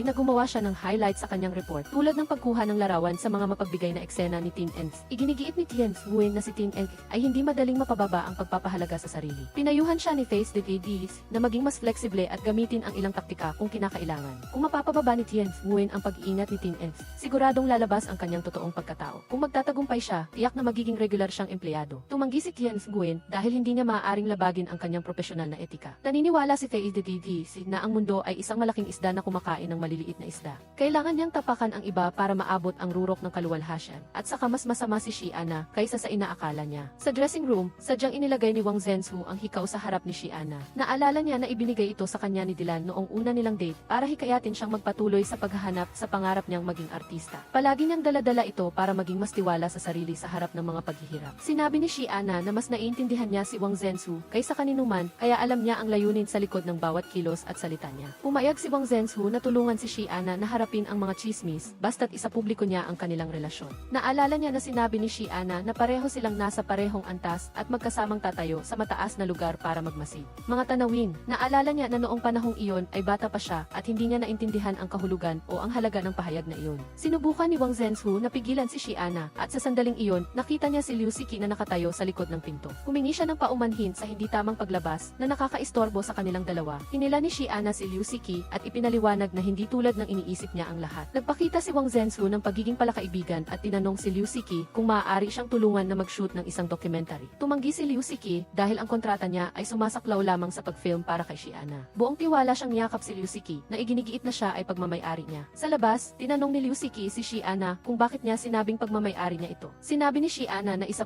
na gumawa siya ng highlight sa kanyang report tulad ng pagkuha ng larawan sa mga mapagbigay na eksena ni Tin En. Iginigiit ni Tien Nguyen na si Tin En ay hindi madaling mapababa ang pagpapahalaga sa sarili. Pinayuhan siya ni Face na maging mas flexible at gamitin ang ilang taktika kung kinakailangan. Kung mapapababa ni Tien Nguyen ang pag-iingat ni Tin En, siguradong lalabas ang kanyang totoong pagkatao. Kung magtatagumpay siya, tiyak na magiging regular siyang empleyado. Tumanggi si Tien Nguyen dahil hindi niya maaaring labagin ang kanyang profesional na etika. Naniniwala si Face na ang mundo ay isang malaking isda na kumakain ng maliliit na isda. Kailangan niyang tapakan ang iba para maabot ang rurok ng kaluwalhasyan at saka mas masama si Shiana kaysa sa inaakala niya. Sa dressing room, sadyang inilagay ni Wang Zhensu ang hikaw sa harap ni Shiana. Naalala niya na ibinigay ito sa kanya ni Dylan noong una nilang date para hikayatin siyang magpatuloy sa paghahanap paghahanap sa pangarap niyang maging artista. Palagi niyang daladala ito para maging mas tiwala sa sarili sa harap ng mga paghihirap. Sinabi ni Shiana na mas naiintindihan niya si Wang Zhensu kaysa kaninuman, kaya alam niya ang layunin sa likod ng bawat kilos at salita niya. Pumayag si Wang Zhensu na tulungan si Shiana na harapin ang mga chismis basta't isapubliko niya ang kanilang relasyon. Naalala niya na sinabi ni Shiana na pareho silang nasa parehong antas at magkasamang tatayo sa mataas na lugar para magmasid. Mga tanawin, naalala niya na noong panahong iyon ay bata pa siya at hindi niya naintindihan ang kahulugan o ang halaga ng pahayag na iyon. Sinubukan ni Wang Zhensu na pigilan si Shiana at sa sandaling iyon, nakita niya si Liu Siki na nakatayo sa likod ng pinto. Humingi siya ng paumanhin sa hindi tamang paglabas na nakakaistorbo sa kanilang dalawa. Hinila ni Shiana si Liu Siki at ipinaliwanag na hindi tulad ng iniisip niya ang lahat. Nagpakita si Wang Zhensu ng pagiging palakaibigan at tinanong si Liu Siki kung maaari siyang tulungan na mag-shoot ng isang documentary. Tumanggi si Liu Siki dahil ang kontrata niya ay sumasaklaw lamang sa pag-film para kay Shiana. Buong tiwala siyang niyakap si Liu Siki na iginigiit na siya ay pagmamay-ari niya. Sa labas, tinanong ni Liu Siki si Shiana kung bakit niya sinabing pagmamay-ari niya ito. Sinabi ni Shiana na 1%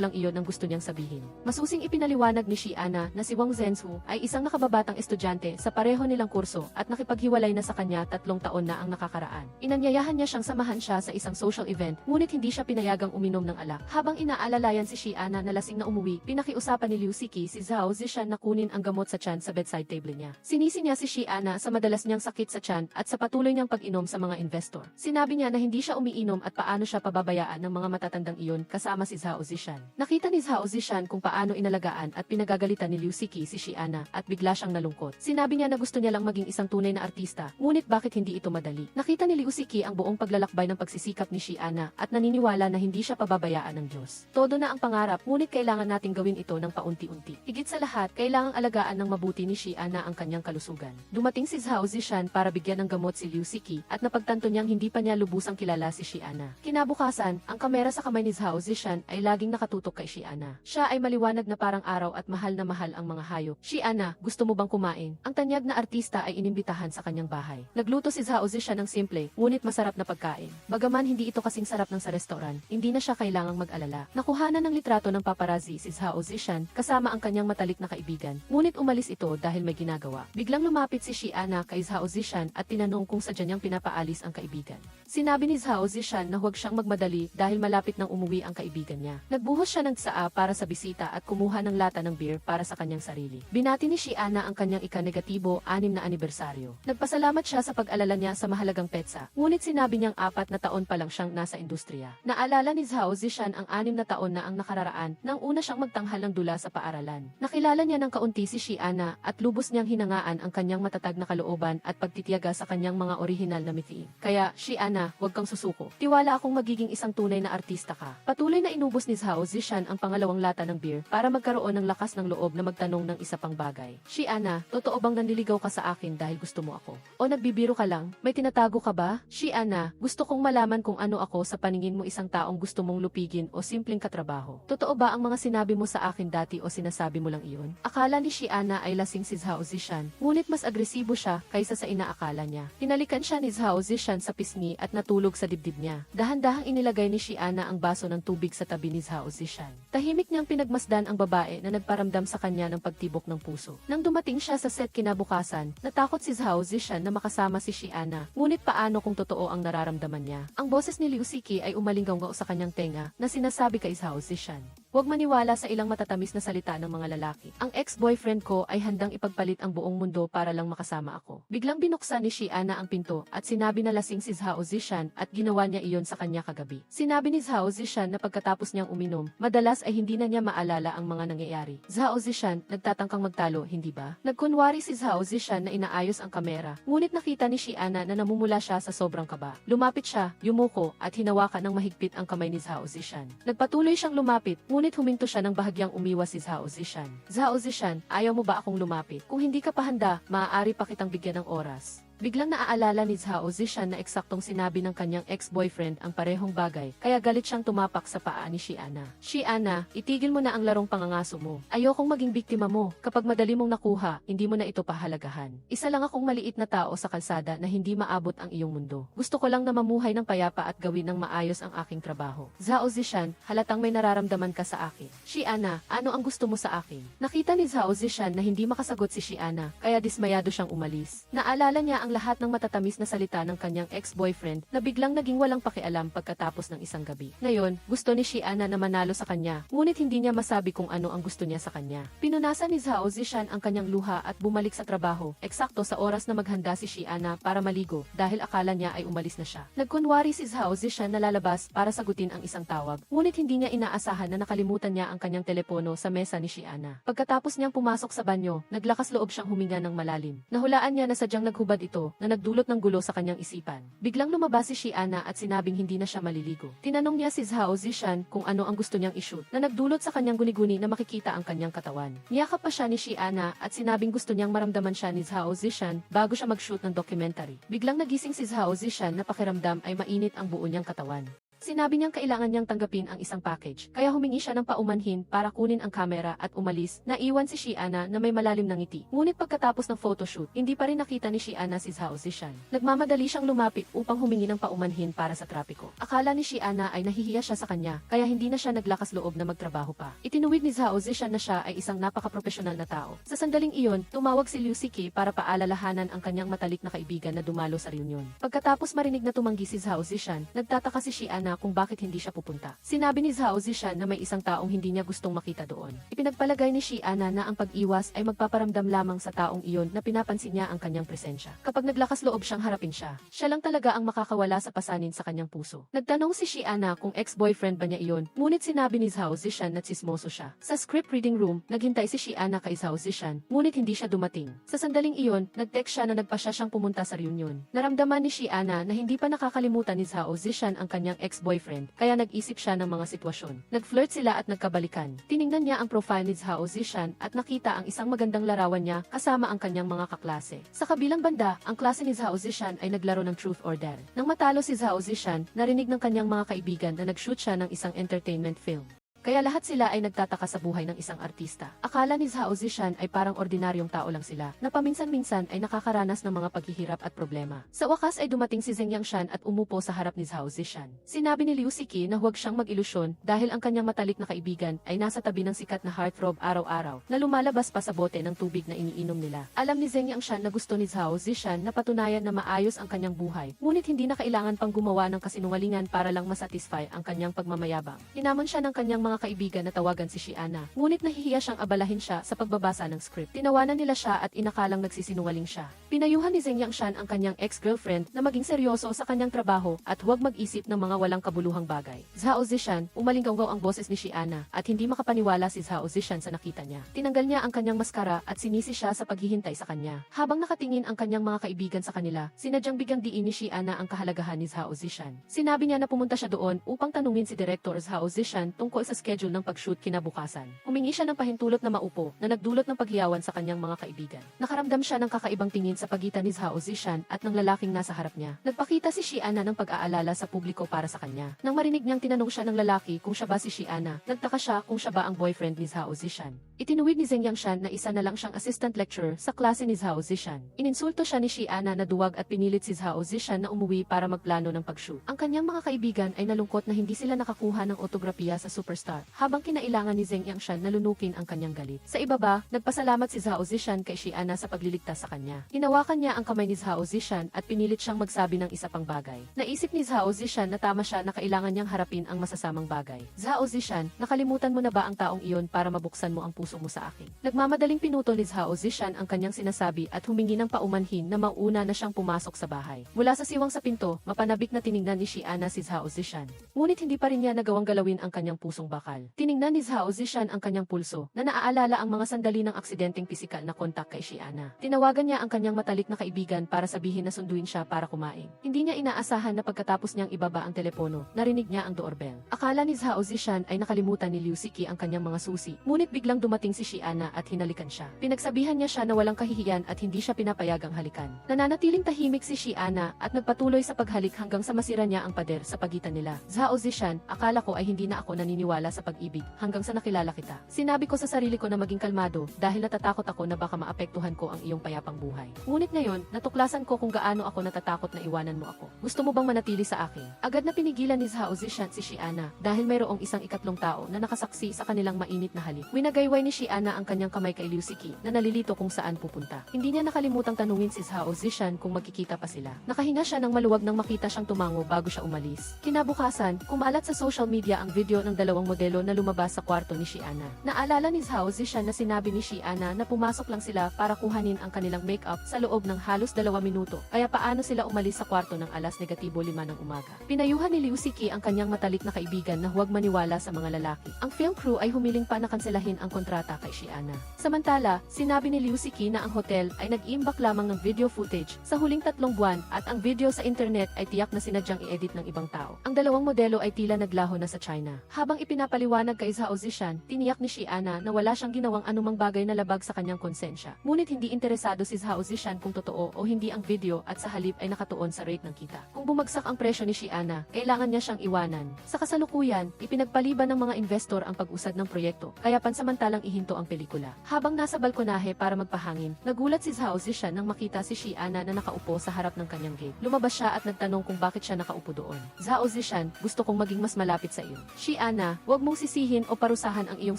lang iyon ang gusto niyang sabihin. Masusing ipinaliwanag ni Shiana na si Wang Zhensu ay isang nakababatang estudyante sa pareho nilang kurso at nakipaghiwalay na sa kanya 3 taon na ang nakakaraan. Inanyayahan niya siyang samahan siya sa isang social event, ngunit hindi siya pinayagang uminom ng alak. Habang inaalalayan si Shiana na lasing na umuwi, pinakiusapan ni Liu Siki si Zhao Zishan na kunin ang gamot sa tiyan sa bedside table niya. Sinisi niya si Shiana sa madalas niyang sakit sa tiyan at sa patuloy niyang pag-inom sa mga investor. Sinabi niya na hindi siya umiinom at paano siya pababayaan ng mga matatandang iyon kasama si Zhao Zishan. Nakita ni Zhao Zishan kung paano inalagaan at pinagagalitan ni Liu Siki si Shiana at bigla siyang nalungkot. Sinabi niya na gusto niya lang maging isang tunay na artista, ngunit bakit hindi ito madali? Nakita ni Liu Siki ang buong paglalakbay ng pagsisikap ni Shiana at naniniwala na hindi siya pababayaan ng Diyos. Todo na ang pangarap, ngunit kailangan nating gawin ito ng paunti-unti. Higit sa lahat, kailangang alagaan ng mabuti ni Shiana ang kanyang kalusugan. Dumating si Zhao Zishan para bigyan ng gamot si Liu Siki at napagtanto niyang hindi pa niya lubusang kilala si Shiana. Kinabukasan, ang kamera sa kamay ni Zhao Zishan ay laging nakatutok kay Shiana. Siya ay maliwanag na parang araw at mahal na mahal ang mga hayop. Shiana, gusto mo bang kumain? Ang tanyag na artista ay inimbitahan sa kanyang bahay. Nagluto si Zhao Zishan ng simple, ngunit masarap na pagkain. Bagaman hindi ito kasing sarap ng sa restaurant, hindi na siya kailangang mag-alala. Nakuhanan ng litrato ng paparazzi si Zhao Zishan kasama ang kanyang matalik na kaibigan, ngunit umalis ito dahil may ginagawa. Biglang lumapit si Shiana kay Zhao Zishan at tinanong kung sadya niyang pinapaalis ang kaibigan. Sinabi ni Zhao Zishan na huwag siyang magmadali dahil malapit nang umuwi ang kaibigan niya. Nagbuhos siya ng tsaa para sa bisita at kumuha ng lata ng beer para sa kanyang sarili. Binati ni Shiana ang kanyang ika-negatibo 6 na anibersaryo. Nagpasalamat siya sa pag-alala niya sa mahalagang petsa, ngunit sinabi niyang 4 na taon pa lang siyang nasa industriya. Naalala ni Zhao Zishan ang 6 na taon na ang nakararaan nang una siyang magtanghal ng dula sa paaralan. Nakilala niya ng kaunti si Shiana at lubos niyang hinangaan ang kanyang matatag na kalooban at pagtitiyaga sa kanyang mga orihinal na mithi. Kaya, Shiana, huwag kang susuko. Tiwala akong magiging isang tunay na artista ka. Patuloy na inubos ni Zhao Zishan ang pangalawang lata ng beer para magkaroon ng lakas ng loob na magtanong ng isa pang bagay. Shiana, totoo bang nanliligaw ka sa akin dahil gusto mo ako? O nagbibiro ka lang? May tinatago ka ba? Shiana, gusto kong malaman kung ano ako sa paningin mo, isang taong gusto mong lupigin o simpleng katrabaho. Totoo ba ang mga sinabi mo sa akin dati o sinasabi mo lang iyon? Akala ni Shiana ay lasing si Zhao Zishan, ngunit mas agresibo siya kaysa sa inaakala niya. Hinalikan siya ni Zhao Zishan sa pisngi at natulog sa dibdib niya. Dahan-dahang inilagay ni Shiana ang baso ng tubig sa tabi ni Zhao Zishan. Tahimik niyang pinagmasdan ang babae na nagparamdam sa kanya ng pagtibok ng puso. Nang dumating siya sa set kinabukasan, natakot si Zhao Zishan na makasama si Shiana, ngunit paano kung totoo ang nararamdaman niya? Ang boses ni Liu Siki ay umalinggaw sa kanyang tenga na sinasabi kay Zhao Zishan. Huwag maniwala sa ilang matatamis na salita ng mga lalaki. Ang ex-boyfriend ko ay handang ipagpalit ang buong mundo para lang makasama ako. Biglang binuksan ni Shiana ang pinto at sinabi na lasing si Zhao Zishan at ginawa niya iyon sa kanya kagabi. Sinabi ni Zhao Zishan na pagkatapos niyang uminom, madalas ay hindi na niya maalala ang mga nangyayari. Zhao Zishan, nagtatangkang magtalo, hindi ba? Nagkunwari si Zhao Zishan na inaayos ang kamera, ngunit nakita ni Shiana na namumula siya sa sobrang kaba. Lumapit siya, yumuko, at hinawakan ng mahigpit ang kamay ni Zhao Zishan. Nagpatuloy siyang lumapit, ngunit huminto siya nang bahagyang umiwas si Zhao Zishan. Zhao Zishan, ayaw mo ba akong lumapit? Kung hindi ka pa handa, maaari pa kitang bigyan ng oras. Biglang naaalala ni Zhao Zishan na eksaktong sinabi ng kanyang ex-boyfriend ang parehong bagay, kaya galit siyang tumapak sa paa ni Shiana. Shiana, itigil mo na ang larong pangangaso mo. Ayokong maging biktima mo. Kapag madali mong nakuha, hindi mo na ito pahalagahan. Isa lang akong maliit na tao sa kalsada na hindi maabot ang iyong mundo. Gusto ko lang na mamuhay ng payapa at gawin ng maayos ang aking trabaho. Zhao Zishan, halatang may nararamdaman ka sa akin. Shiana, ano ang gusto mo sa akin? Nakita ni Zhao Zishan na hindi makasagot si Shiana, kaya dismayado siyang umalis. Naalala niya ang lahat ng matatamis na salita ng kanyang ex-boyfriend na biglang naging walang pakialam pagkatapos ng isang gabi. Ngayon, gusto ni Shiana na manalo sa kanya, ngunit hindi niya masabi kung ano ang gusto niya sa kanya. Pinunasan ni Zhao Zishan ang kanyang luha at bumalik sa trabaho, eksakto sa oras na maghanda si Shiana para maligo dahil akala niya ay umalis na siya. Nagkunwari si Zhao Zishan na lalabas para sagutin ang isang tawag, ngunit hindi niya inaasahan na nakalimutan niya ang kanyang telepono sa mesa ni Shiana. Pagkatapos niyang pumasok sa banyo, naglakas loob siyang huminga ng malalim. Nahulaan niya na sadyang naghubad ito na nagdulot ng gulo sa kanyang isipan. Biglang lumabas si Shiana at sinabing hindi na siya maliligo. Tinanong niya si Zhao Zishan kung ano ang gusto niyang i-shoot na nagdulot sa kanyang guni-guni na makikita ang kanyang katawan. Niyakap pa siya ni Shiana at sinabing gusto niyang maramdaman siya ni Zhao Zishan bago siya mag-shoot ng documentary. Biglang nagising si Zhao Zishan na pakiramdam ay mainit ang buo niyang katawan. Sinabi niyang kailangan niyang tanggapin ang isang package, kaya humingi siya ng paumanhin para kunin ang kamera at umalis. Naiwan si Shiana na may malalim na ngiti. Ngunit pagkatapos ng photoshoot, hindi pa rin nakita ni Shiana si Zhao Zishan. Nagmamadali siyang lumapit upang humingi ng paumanhin para sa trapiko. Akala ni Shiana ay nahihiya siya sa kanya, kaya hindi na siya naglakas loob na magtrabaho pa. Itinuwid ni Zhao Zishan na siya ay isang napaka-profesional na tao. Sa sandaling iyon, tumawag si Liu Siki para paalalahanan ang kanyang matalik na kaibigan na dumalo sa reunion. Pagkatapos marinig na tumanggi si Zhao Zishan, nagtataka si Shiana kung bakit hindi siya pupunta. Sinabi ni Zhao Zishan na may isang taong hindi niya gustong makita doon. Ipinagpalagay ni Shiana na ang pag-iwas ay magpaparamdam lamang sa taong iyon na pinapansin niya ang kanyang presensya. Kapag naglakas loob siyang harapin siya, siya lang talaga ang makakawala sa pasanin sa kanyang puso. Nagtanong si Shiana kung ex-boyfriend ba niya iyon, ngunit sinabi ni Zhao Zishan na tsismoso siya. Sa script reading room, naghintay si Shiana kay Zhao Zishan, ngunit hindi siya dumating. Sa sandaling iyon, nag-text siya na nagpasya siyang pumunta sa reunion. Naramdaman ni Shiana na hindi pa nakakalimutan ni Zhao Zishan ang kanyang ex-boyfriend, kaya nag-isip siya ng mga sitwasyon. Nag-flirt sila at nagkabalikan. Tiningnan niya ang profile ni Zhao Zishan at nakita ang isang magandang larawan niya kasama ang kanyang mga kaklase. Sa kabilang banda, ang klase ni Zhao Zishan ay naglaro ng Truth or Dare. Nang matalo si Zhao Zishan, narinig ng kanyang mga kaibigan na nag-shoot siya ng isang entertainment film. Kaya lahat sila ay nagtataka sa buhay ng isang artista. Akala ni Zhao Zishan ay parang ordinaryong tao lang sila, na paminsan-minsan ay nakakaranas ng mga paghihirap at problema. Sa wakas ay dumating si Zheng Yangshan at umupo sa harap ni Zhao Zishan. Sinabi ni Liu Siki na huwag siyang mag-ilusyon dahil ang kanyang matalik na kaibigan ay nasa tabi ng sikat na heartthrob araw-araw, na lumalabas pa sa bote ng tubig na iniinom nila. Alam ni Zheng Yangshan na gusto ni Zhao Zishan na patunayan na maayos ang kanyang buhay, ngunit hindi na kailangan pang gumawa ng kasinungalingan para lang masatisfy ang kanyang pagmamayabang. Hinamon siya ng kanyang mga kaibigan na tawagan si Shiana, ngunit nahihiya siyang abalahin siya sa pagbabasa ng script. Tinawanan nila siya at inakalang nagsisinungaling siya. Pinayuhan ni Zheng Yangshan ang kanyang ex-girlfriend na maging seryoso sa kanyang trabaho at huwag mag-isip ng mga walang kabuluhang bagay. Zhao Zishan, umalinggaw ang boses ni Shiana at hindi makapaniwala si Zhao Zishan sa nakita niya. Tinanggal niya ang kanyang maskara at sinisi siya sa paghihintay sa kanya. Habang nakatingin ang kanyang mga kaibigan sa kanila, sinadyang bigang diin ni Shiana ang kahalagahan ni Zhao Zishan. Sinabi niya na pumunta siya doon upang tanungin si Director Zhao Zishan tungkol sa schedule ng pag-shoot kinabukasan. Humingi siya ng pahintulot na maupo na nagdulot ng paghiyawan sa kanyang mga kaibigan. Nakaramdam siya ng kakaibang tingin sa pagitan ni Zhao Zishan at ng lalaking nasa harap niya. Nagpakita si Shiana ng pag-aalala sa publiko para sa kanya. Nang marinig niyang tinanong siya ng lalaki kung siya ba si Shiana, nagtaka siya kung siya ba ang boyfriend ni Zhao Zishan. Itinuwid ni Zheng Yangshan na isa na lang siyang assistant lecturer sa klase ni Zhao Zishan. Ininsulto siya ni Shiana na duwag at pinilit si Zhao Zishan na umuwi para magplano ng pag-shoot. Ang kanyang mga kaibigan ay nalungkot na hindi sila nakakuha ng autografiya sa superstar, habang kinailangan ni Zheng Yangshan na lunukin ang kanyang galit. Sa ibaba, nagpasalamat si Zhao Zishan kay Shiana sa pagliligtas sa kanya. Hinawakan niya ang kamay ni Zhao Zishan at pinilit siyang magsabi ng isa pang bagay. Naisip ni Zhao Zishan na tama siya na kailangan niyang harapin ang masasamang bagay. Zhao Zishan, nakalimutan mo na ba ang taong iyon para mabuksan mo ang puso mo sa akin? Nagmamadaling pinutol ni Zhao Zishan ang kanyang sinasabi at humingi ng paumanhin na mauna na siyang pumasok sa bahay. Mula sa siwang sa pinto, mapanabik na tiningnan ni Shiana si Zhao Zishan. Ngunit hindi pa rin niya nagawang galawin ang kanyang pusong bakal. Tiningnan ni Zhao Zishan ang kanyang pulso, na naaalala ang mga sandali ng aksidenteng pisikal na kontak kay Shiana. Tinawagan niya ang kanyang matalik na kaibigan para sabihin na sunduin siya para kumain. Hindi niya inaasahan na pagkatapos niyang ibaba ang telepono, narinig niya ang doorbell. Akala ni Zhao Zishan ay nakalimutan ni Liu Siki ang kanyang mga susi, ngunit biglang dumating si Shiana at hinalikan siya. Pinagsabihan niya siya na walang kahihiyan at hindi siya pinapayagang halikan. Nananatiling tahimik si Shiana at nagpatuloy sa paghalik hanggang sa masira niya ang pader sa pagitan nila. Zhao Zishan, akala ko ay hindi na ako naniniwala sa pag-ibig hanggang sa nakilala kita. Sinabi ko sa sarili ko na maging kalmado dahil natatakot ako na baka maapektuhan ko ang iyong payapang buhay. Ngunit ngayon, natuklasan ko kung gaano ako natatakot na iwanan mo ako. Gusto mo bang manatili sa akin? Agad na pinigilan ni Zhao Zishan si Xiana dahil mayroong isang ikatlong tao na nakasaksi sa kanilang mainit na halik. Winagayway ni Xiana ang kanyang kamay kay Liu Siki na nalilito kung saan pupunta. Hindi niya nakalimutang tanungin si Zhao Zishan kung magkikita pa sila. Nakahinga siya ng maluwag nang makita siyang tumango bago siya umalis. Kinabukasan, kumalat sa social media ang video ng dalawang modelo na lumabas sa kwarto ni Xiana. Naalala ni Zhao Zishan na sinabi ni Xiana na pumasok lang sila para kuhanin ang kanilang makeup sa loob ng halos 2 minuto. Kaya paano sila umalis sa kwarto ng -5 ng umaga? Pinayuhan ni Liu Siki ang kanyang matalik na kaibigan na huwag maniwala sa mga lalaki. Ang film crew ay humiling pa na kanselahin ang kontrata kay Xiana. Samantala, sinabi ni Liu Siki na ang hotel ay nag-iimbak lamang ng video footage sa huling 3 buwan at ang video sa internet ay tiyak na sinadyang i-edit ng ibang tao. Ang dalawang modelo ay tila naglaho na sa China. Habang ipinapaliwanag kay Zhao Zishan, tiniyak ni Xiana na wala siyang ginawang anumang bagay na labag sa kanyang konsensya. Ngunit hindi interesado si Zhao Zishan kung totoo o hindi ang video at sa halip ay nakatuon sa rate ng kita. Kung bumagsak ang presyo ni Xiana, kailangan niya siyang iwanan. Sa kasalukuyan, ipinagpaliban ng mga investor ang pag-usad ng proyekto, kaya pansamantalang ihinto ang pelikula. Habang nasa balkonahe para magpahangin, nagulat si Zhao Zishan nang makita si Xiana na nakaupo sa harap ng kanyang gate. Lumabas siya at nagtanong kung bakit siya nakaupo doon. Zhao Zishan, gusto kong maging mas malapit sa iyo. Xiana, huwag mong sisihin o parusahan ang iyong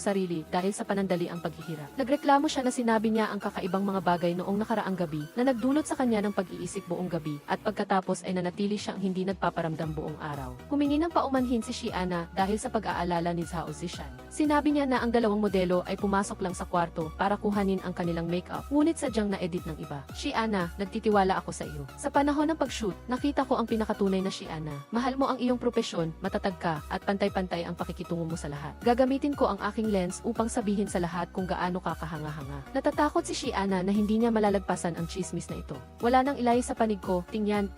sarili dahil sa panandali ang paghihirap. Nagreklamo siya na sinabi niya ang kakaibang mga bagay noong nakaraang gabi na nagdulot sa kanya ng pag-iisip buong gabi at pagkatapos ay nanatili siyang hindi nagpaparamdam buong araw. Humingi ng paumanhin si Xiana dahil sa pag-aalala ni Zhao Zishan. Sinabi niya na ang dalawang modelo ay pumasok lang sa kwarto para kuhanin ang kanilang makeup, ngunit sadyang na-edit ng iba. Xiana, nagtitiwala ako sa iyo. Sa panahon ng pag-shoot, nakita ko ang pinakatunay na Xiana. Mahal mo ang iyong propesyon, matatag ka, at pantay-pantay ang pakikitungo mo sa lahat. Gagamitin ko ang aking lens upang sabihin sa lahat kung gaano ka kahanga-hanga. Natatakot si Xiana na hindi niya malalagpasan ang chismis na ito. Wala nang ilay sa panig ko, tingyan,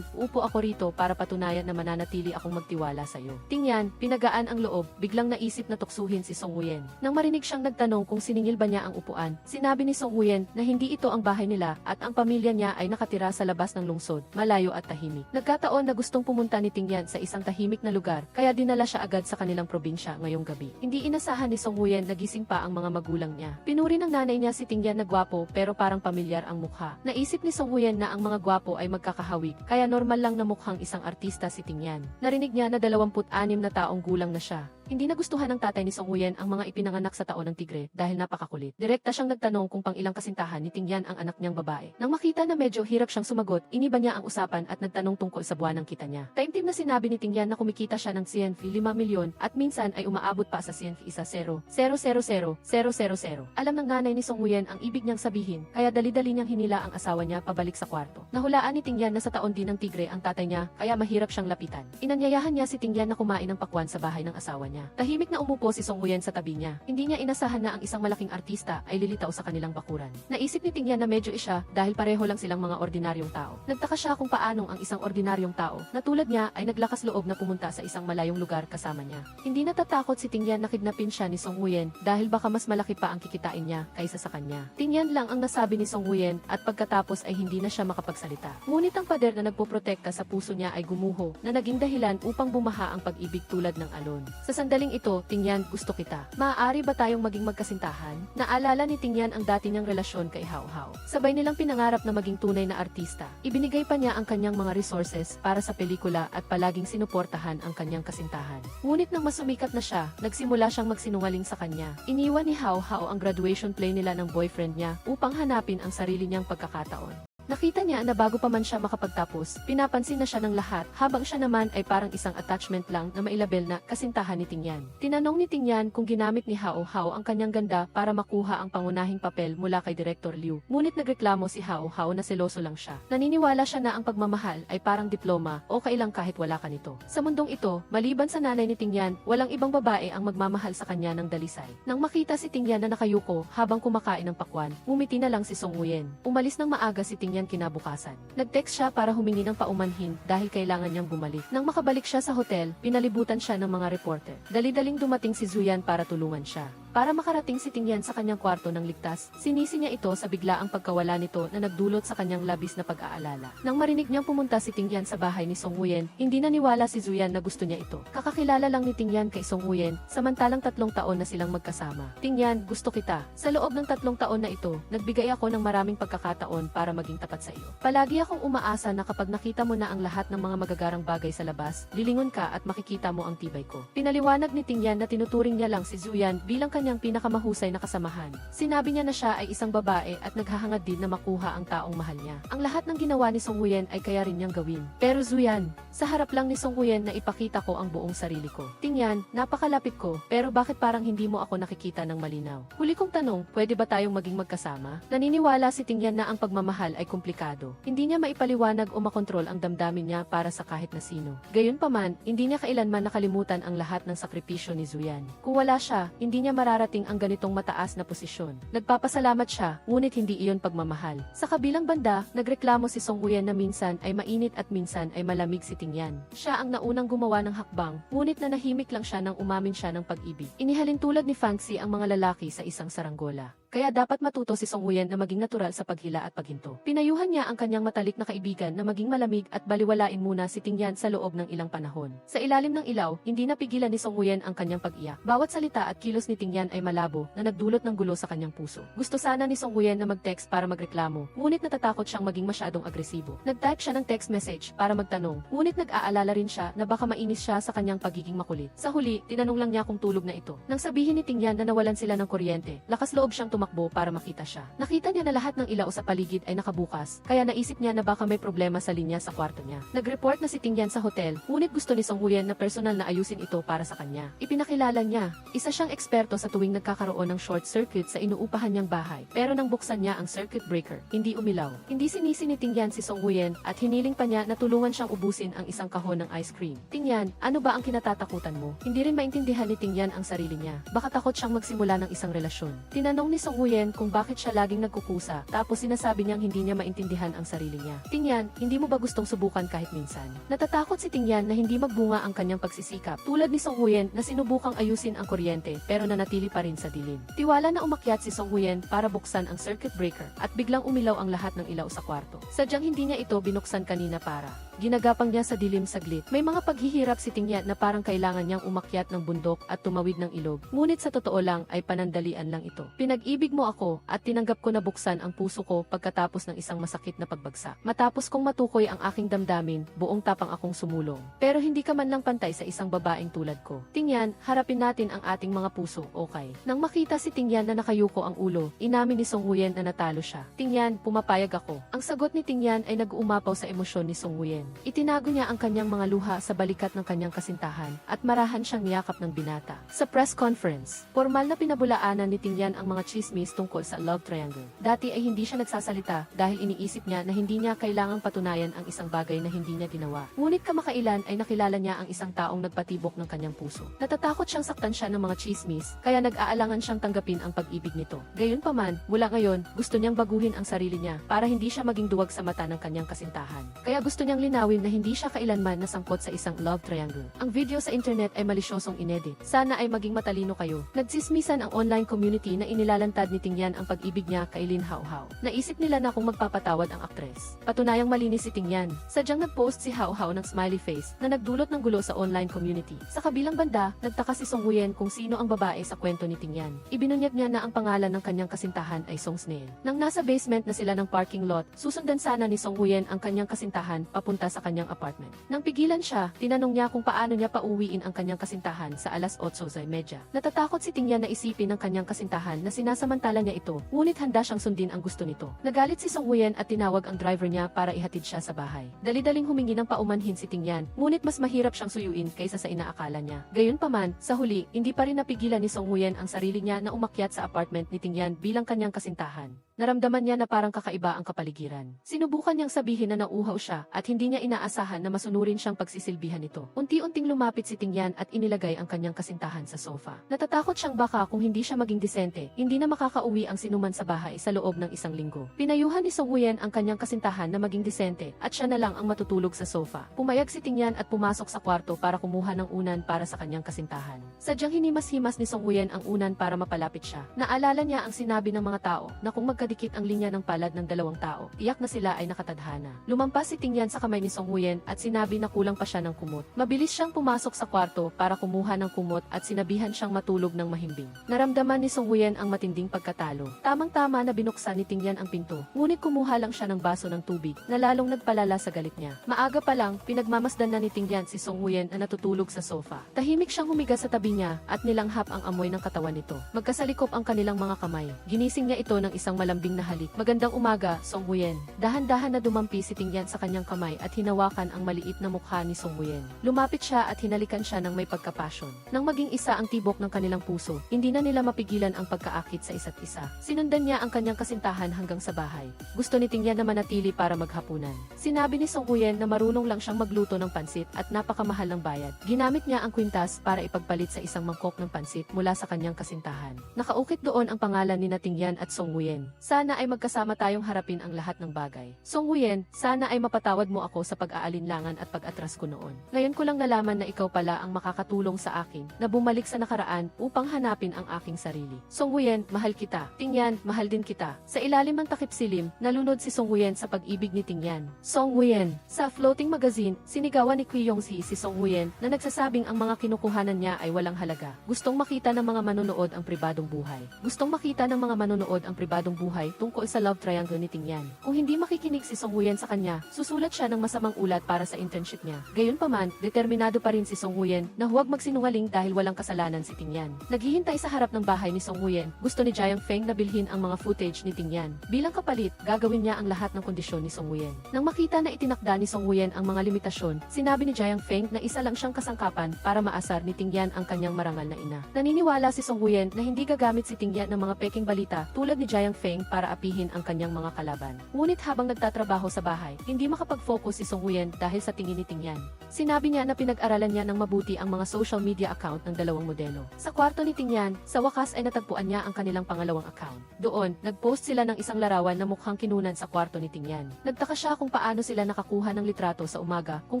uupo ako rito para patunayan na mananatili akong magtiwala sa iyo. Tingyan, pinagaan ang loob, biglang naisip na tuksuhin si Song Wuyen. Nang marinig siyang nagtanong kung siningil ba niya ang upuan, sinabi ni Song Wuyen na hindi ito ang bahay nila at ang pamilya niya ay nakatira sa labas ng lungsod, malayo at tahimik. Nagkataon na gustong pumunta ni Tingyan sa isang tahimik na lugar, kaya dinala siya agad sa kanilang probinsya ngayong gabi. Hindi inasahan ni Song Wuyen na gising pa ang mga magulang niya. Pinuri ng nanay niya si Tingyan na gwapo pero parang pamilyar ang mukha. Naisip ni Song Wuyen na ang mga gwapo ay magkakahawig, kaya normal lang na mukhang isang artista si Tingyan. Narinig niya na 26 na taong gulang na siya. Hindi nagustuhan ng tatay ni Song Wuyen ang mga ipinanganak sa taon ng tigre dahil napakakulit. Direkta siyang nagtanong kung pang ilang kasintahan ni Tingyan ang anak niyang babae. Nang makita na medyo hirap siyang sumagot, iniba niya ang usapan at nagtanong tungkol sa buwanang kita niya. Taimtim na sinabi ni Tingyan na kumikita siya ng CNV 5 milyon at minsan ay umaabot pa sa CNV 1,000,000. Alam ng nanay ni Song Wuyen ang ibig niyang sabihin, kaya dali-dali niyang hinila ang asawa niya pabalik sa kwarto. Nahulaan ni Tingyan na sa taon din ng tigre ang tatay niya, kaya mahirap siyang lapitan. Inanyayahan niya si Tingyan na kumain ng pakwan sa bahay ng asawa niya. Tahimik na umupo si Song Wuyen sa tabi niya. Hindi niya inasahan na ang isang malaking artista ay lilitaw sa kanilang bakuran. Naisip ni Tingyan na medyo isya dahil pareho lang silang mga ordinaryong tao. Nagtaka siya kung paanong ang isang ordinaryong tao na tulad niya ay naglakas loob na pumunta sa isang malayong lugar kasama niya. Hindi natatakot si Tingyan na kidnapin siya ni Song Wuyen dahil baka mas malaki pa ang kikitain niya kaysa sa kanya. Tingyan lang ang nasabi ni Song Wuyen at pagkatapos ay hindi na siya makapagsalita. Ngunit ang pader na nagpoprotekta sa puso niya ay gumuho na naging dahilan upang bumaha ang pag-ibig tulad ng alon. Sa sandaling ito, Tingyan, gusto kita. Maaari ba tayong maging magkasintahan? Naalala ni Tingyan ang dati niyang relasyon kay Hao Hao. Sabay nilang pinangarap na maging tunay na artista. Ibinigay pa niya ang kanyang mga resources para sa pelikula at palaging sinuportahan ang kanyang kasintahan. Ngunit nang masumikat na siya, nagsimula siyang magsinungaling sa kanya. Iniwan ni Hao Hao ang graduation play nila ng boyfriend niya upang hanapin ang sarili niyang pagkakataon. Nakita niya na bago pa man siya makapagtapos, pinapansin na siya ng lahat, habang siya naman ay parang isang attachment lang na mailabel na kasintahan ni Tingyan. Tinanong ni Tingyan kung ginamit ni Hao Hao ang kanyang ganda para makuha ang pangunahing papel mula kay Director Liu. Ngunit nagreklamo si Hao Hao na seloso lang siya. Naniniwala siya na ang pagmamahal ay parang diploma o kailang kahit wala ka nito. Sa mundong ito, maliban sa nanay ni Tingyan, walang ibang babae ang magmamahal sa kanya ng dalisay. Nang makita si Tingyan na nakayuko habang kumakain ng pakwan, ngumiti na lang si Song Wuyen. Umalis ng maaga si Tingyan kinabukasan. Nag-text siya para humingi ng paumanhin dahil kailangan niyang bumalik. Nang makabalik siya sa hotel, pinalibutan siya ng mga reporter. Dali-daling dumating si Zuyan para tulungan siya. Para makarating si Tingyan sa kanyang kwarto ng ligtas, sinisi niya ito sa biglaang pagkawala nito na nagdulot sa kanyang labis na pag-aalala. Nang marinig niyang pumunta si Tingyan sa bahay ni Song Wuyen, hindi naniwala si Zuyan na gusto niya ito. Kakakilala lang ni Tingyan kay Song Wuyen, samantalang 3 taon na silang magkasama. Tingyan, gusto kita. Sa loob ng 3 taon na ito, nagbigay ako ng maraming pagkakataon para maging tapat sa iyo. Palagi akong umaasa na kapag nakita mo na ang lahat ng mga magagarang bagay sa labas, lilingon ka at makikita mo ang tibay ko. Pinaliwanag ni Tingyan na tinuturing niya lang si Zuyan bilang kanyang pinakamahusay na kasamahan. Sinabi niya na siya ay isang babae at naghahangad din na makuha ang taong mahal niya. Ang lahat ng ginawa ni Song Wuyen ay kaya rin niyang gawin. Pero Zuyan, sa harap lang ni Song Wuyen na ipakita ko ang buong sarili ko. Tingyan, napakalapit ko, pero bakit parang hindi mo ako nakikita ng malinaw? Huli kong tanong, pwede ba tayong maging magkasama? Naniniwala si Tingyan na ang pagmamahal ay komplikado. Hindi niya maipaliwanag o makontrol ang damdamin niya para sa kahit na sino. Gayunpaman, hindi niya kailanman nakalimutan ang lahat ng sakripisyo ni Zuyan. Kung wala siya, hindi niya mararating ang ganitong mataas na posisyon. Nagpapasalamat siya, ngunit hindi iyon pagmamahal. Sa kabilang banda, nagreklamo si Song Wuyen na minsan ay mainit at minsan ay malamig si Tingyan. Siya ang naunang gumawa ng hakbang, ngunit nanahimik lang siya nang umamin siya ng pag-ibig. Inihalin tulad ni Fang Xi ang mga lalaki sa isang saranggola. Kaya dapat matuto si Song Wuyen na maging natural sa paghila at paghinto. Pinayuhan niya ang kanyang matalik na kaibigan na maging malamig at baliwalain muna si Tingyan sa loob ng ilang panahon. Sa ilalim ng ilaw, hindi napigilan ni Song Wuyen ang kanyang pag-iyak. Bawat salita at kilos ni Tingyan ay malabo na nagdulot ng gulo sa kanyang puso. Gusto sana ni Song Wuyen na mag-text para magreklamo, ngunit natatakot siyang maging masyadong agresibo. Nag-type siya ng text message para magtanong, ngunit nag-aalala rin siya na baka mainis siya sa kanyang pagiging makulit. Sa huli, tinanong lang niya kung tulog na ito. Nang sabihin ni Tingyan na nawalan sila ng kuryente, lakas loob siyang tumakbo para makita siya. Nakita niya na lahat ng ilaw sa paligid ay nakabukas, kaya naisip niya na baka may problema sa linya sa kwarto niya. Nag-report na si Tingyan sa hotel, ngunit gusto ni Song Wuyen na personal na ayusin ito para sa kanya. Ipinakilala niya, isa siyang eksperto sa tuwing nagkakaroon ng short circuit sa inuupahan niyang bahay. Pero nang buksan niya ang circuit breaker, hindi umilaw. Hindi sinisi ni Tingyan si Song Wuyen at hiniling pa niya na tulungan siyang ubusin ang isang kahon ng ice cream. Tingyan, ano ba ang kinatatakutan mo? Hindi rin maintindihan ni Tingyan ang sarili niya. Baka takot siyang magsimula ng isang relasyon. Tinanong ni Song Wuyen kung bakit siya laging nagkukusa, tapos sinasabi niyang hindi niya maintindihan ang sarili niya. Tingyan, hindi mo ba gustong subukan kahit minsan? Natatakot si Tingyan na hindi magbunga ang kanyang pagsisikap, tulad ni Song Wuyen na sinubukang ayusin ang kuryente pero nanatili pa rin sa dilim. Tiwala na umakyat si Song Wuyen para buksan ang circuit breaker at biglang umilaw ang lahat ng ilaw sa kwarto. Sadyang hindi niya ito binuksan kanina para ginagapang niya sa dilim saglit. May mga paghihirap si Tingyan na parang kailangan niyang umakyat ng bundok at tumawid ng ilog. Ngunit sa totoo lang ay panandalian lang ito. Pinag-ibig mo ako at tinanggap ko na buksan ang puso ko pagkatapos ng isang masakit na pagbagsak. Matapos kong matukoy ang aking damdamin, buong tapang akong sumulong. Pero hindi ka man lang pantay sa isang babaeng tulad ko. Tingyan, harapin natin ang ating mga puso, okay? Nang makita si Tingyan na nakayuko ang ulo, inamin ni Song Wuyen na natalo siya. Tingyan, pumapayag ako. Ang sagot ni Tingyan ay nag-uumapaw sa emosyon ni Song Wuyen. Itinago niya ang kanyang mga luha sa balikat ng kanyang kasintahan at marahan siyang niyakap ng binata. Sa press conference, formal na pinabulaanan ni Tingyan ang mga chismis tungkol sa love triangle. Dati ay hindi siya nagsasalita dahil iniisip niya na hindi niya kailangang patunayan ang isang bagay na hindi niya ginawa. Ngunit kamakailan ay nakilala niya ang isang taong nagpatibok ng kanyang puso. Natatakot siyang saktan siya ng mga chismis, kaya nag-aalangan siyang tanggapin ang pag-ibig nito. Gayunpaman, mula ngayon, gusto niyang baguhin ang sarili niya para hindi siya maging duwag sa mata ng kanyang kasintahan. Kaya gusto niyang linawin na hindi siya kailanman nasangkot sa isang love triangle. Ang video sa internet ay malisyosong inedit. Sana ay maging matalino kayo. Nagsismisan ang online community na inilalantad ni Tingyan ang pag-ibig niya kay Lin Hao Hao. Naisip nila na kung magpapatawad ang aktres. Patunayang malinis si Tingyan. Sadyang nag-post si Hao Hao ng smiley face na nagdulot ng gulo sa online community. Sa kabilang banda, nagtaka si Song Wuyen kung sino ang babae sa kwento ni Tingyan. Ibinunyag niya na ang pangalan ng kanyang kasintahan ay Song Snail. Nang nasa basement na sila ng parking lot, susundan sana ni Song Wuyen ang kanyang kasintahan papunta sa kanyang apartment. Nang pigilan siya, tinanong niya kung paano niya pauwiin ang kanyang kasintahan sa alas 8:30. Natatakot si Tingyan na isipin ng kanyang kasintahan na sinasamantala niya ito, ngunit handa siyang sundin ang gusto nito. Nagalit si Song Wuyen at tinawag ang driver niya para ihatid siya sa bahay. Dali-daling humingi ng paumanhin si Tingyan, ngunit mas mahirap siyang suyuin kaysa sa inaakala niya. Gayunpaman, sa huli, hindi pa rin napigilan ni Song Wuyen ang sarili niya na umakyat sa apartment ni Tingyan bilang kanyang kasintahan. Naramdaman niya na parang kakaiba ang kapaligiran. Sinubukan niyang sabihin na nauuhaw siya at hindi niya inaasahan na masunurin siyang pagsisilbihan nito. Unti-unting lumapit si Tingyan at inilagay ang kanyang kasintahan sa sofa. Natatakot siyang baka kung hindi siya maging disente, hindi na makakauwi ang sinuman sa bahay sa loob ng isang linggo. Pinayuhan ni Song Wuyen ang kanyang kasintahan na maging disente at siya na lang ang matutulog sa sofa. Pumayag si Tingyan at pumasok sa kwarto para kumuha ng unan para sa kanyang kasintahan. Sadyang hinimas-himas ni Song Huyen ang unan para mapalapit siya. Naalala niya ang sinabi ng mga tao na kung magkadikit ang linya ng palad ng dalawang tao, tiyak na sila ay nakatadhana. Lumampas si Tingyan sa kamay ni Song Huyen at sinabi na kulang pa siya ng kumot. Mabilis siyang pumasok sa kwarto para kumuha ng kumot at sinabihan siyang matulog ng mahimbing. Naramdaman ni Song Huyen ang matinding pagkatalo. Tamang-tama na binuksan ni Tingyan ang pinto, ngunit kumuha lang siya ng baso ng tubig na lalong nagpalala sa galit niya. Maaga pa lang, pinagmamasdan na ni Tingyan si Song Huyen na natutulog sa sofa. Tahimik siyang humiga sa tabi niya at nilanghap ang amoy ng katawan nito. Magkasalikop ang kanilang mga kamay. Ginising niya ito ng isang malambing na halik. Magandang umaga, Song Huyen. Dahan-dahan na dumampi si Tingyan sa kanyang kamay at hinawakan ang maliit na mukha ni Song Huyen. Lumapit siya at hinalikan siya ng may pagkapasyon. Nang maging isa ang tibok ng kanilang puso, hindi na nila mapigilan ang pagkaakit sa isa't isa. Sinundan niya ang kanyang kasintahan hanggang sa bahay. Gusto ni Tingyan na manatili para maghapunan. Sinabi ni Song Huyen na marunong lang siyang magluto ng pansit at napakamahal ng bayad. Ginamit niya ang kwintas para ipagpalit sa isang mangkok ng pansit mula sa kanyang kasintahan. Nakaukit doon ang pangalan ni Tingyan at Song Huyen. Sana ay magkasama tayong harapin ang lahat ng bagay. Song Huyen, sana ay mapatawad mo ako sa pag-aalinlangan at pag-atras ko noon. Ngayon ko lang nalaman na ikaw pala ang makakatulong sa akin na bumalik sa nakaraan upang hanapin ang aking sarili. Song Huyen, mahal kita. Tingyan, mahal din kita. Sa ilalim ng takip silim, nalunod si Song Huyen sa pag-ibig ni Tingyan. Song Huyen. Sa Floating Magazine, sinigawan ni Qui Yong-si si Song Huyen na nagsasabing ang mga kinukuhanan niya ay walang halaga. Gustong makita ng mga manonood ang pribadong buhay. Gustong makita ng mga manonood ang pribadong buhay tungkol sa love triangle ni Tingyan. Kung hindi makikinig si Song Huyen sa kanya, susulat siya ng masamang ulat para sa internship niya. Gayunpaman, determinado pa rin si Song Huyen na huwag magsinungaling dahil walang kasalanan si Tingyan. Naghihintay sa harap ng bahay ni Song Huyen. Gusto ni Jiang Feng na bilhin ang mga footage ni Tingyan. Bilang kapalit, gagawin niya ang lahat ng kondisyon ni Song Huyen. Nang makita na itinakda ni Song Huyen ang mga limitasyon, sinabi ni Jiang Feng na isa lang siyang kasangkapan para maasar ni Tingyan ang kanyang marangal na ina. Naniniwala si Song Huyen na hindi gagamit si Tingyan ng mga peking balita tulad ni Jiang Feng para apihin ang kanyang mga kalaban. Ngunit habang nagtatrabaho sa bahay, hindi makapag-focus si Song Huyen dahil sa tingin ni Tingyan. Sinabi niya na pinag-aralan niya ng mabuti ang mga social media account ng dalawang modelo. Sa kwarto ni Tingyan, sa wakas ay natagpuan niya ang kanilang pangalawang account. Doon, nag-post sila ng isang larawan na mukhang kinunan sa kwarto ni Tingyan. Nagtaka siya kung paano sila nakakuha ng litrato sa umaga kung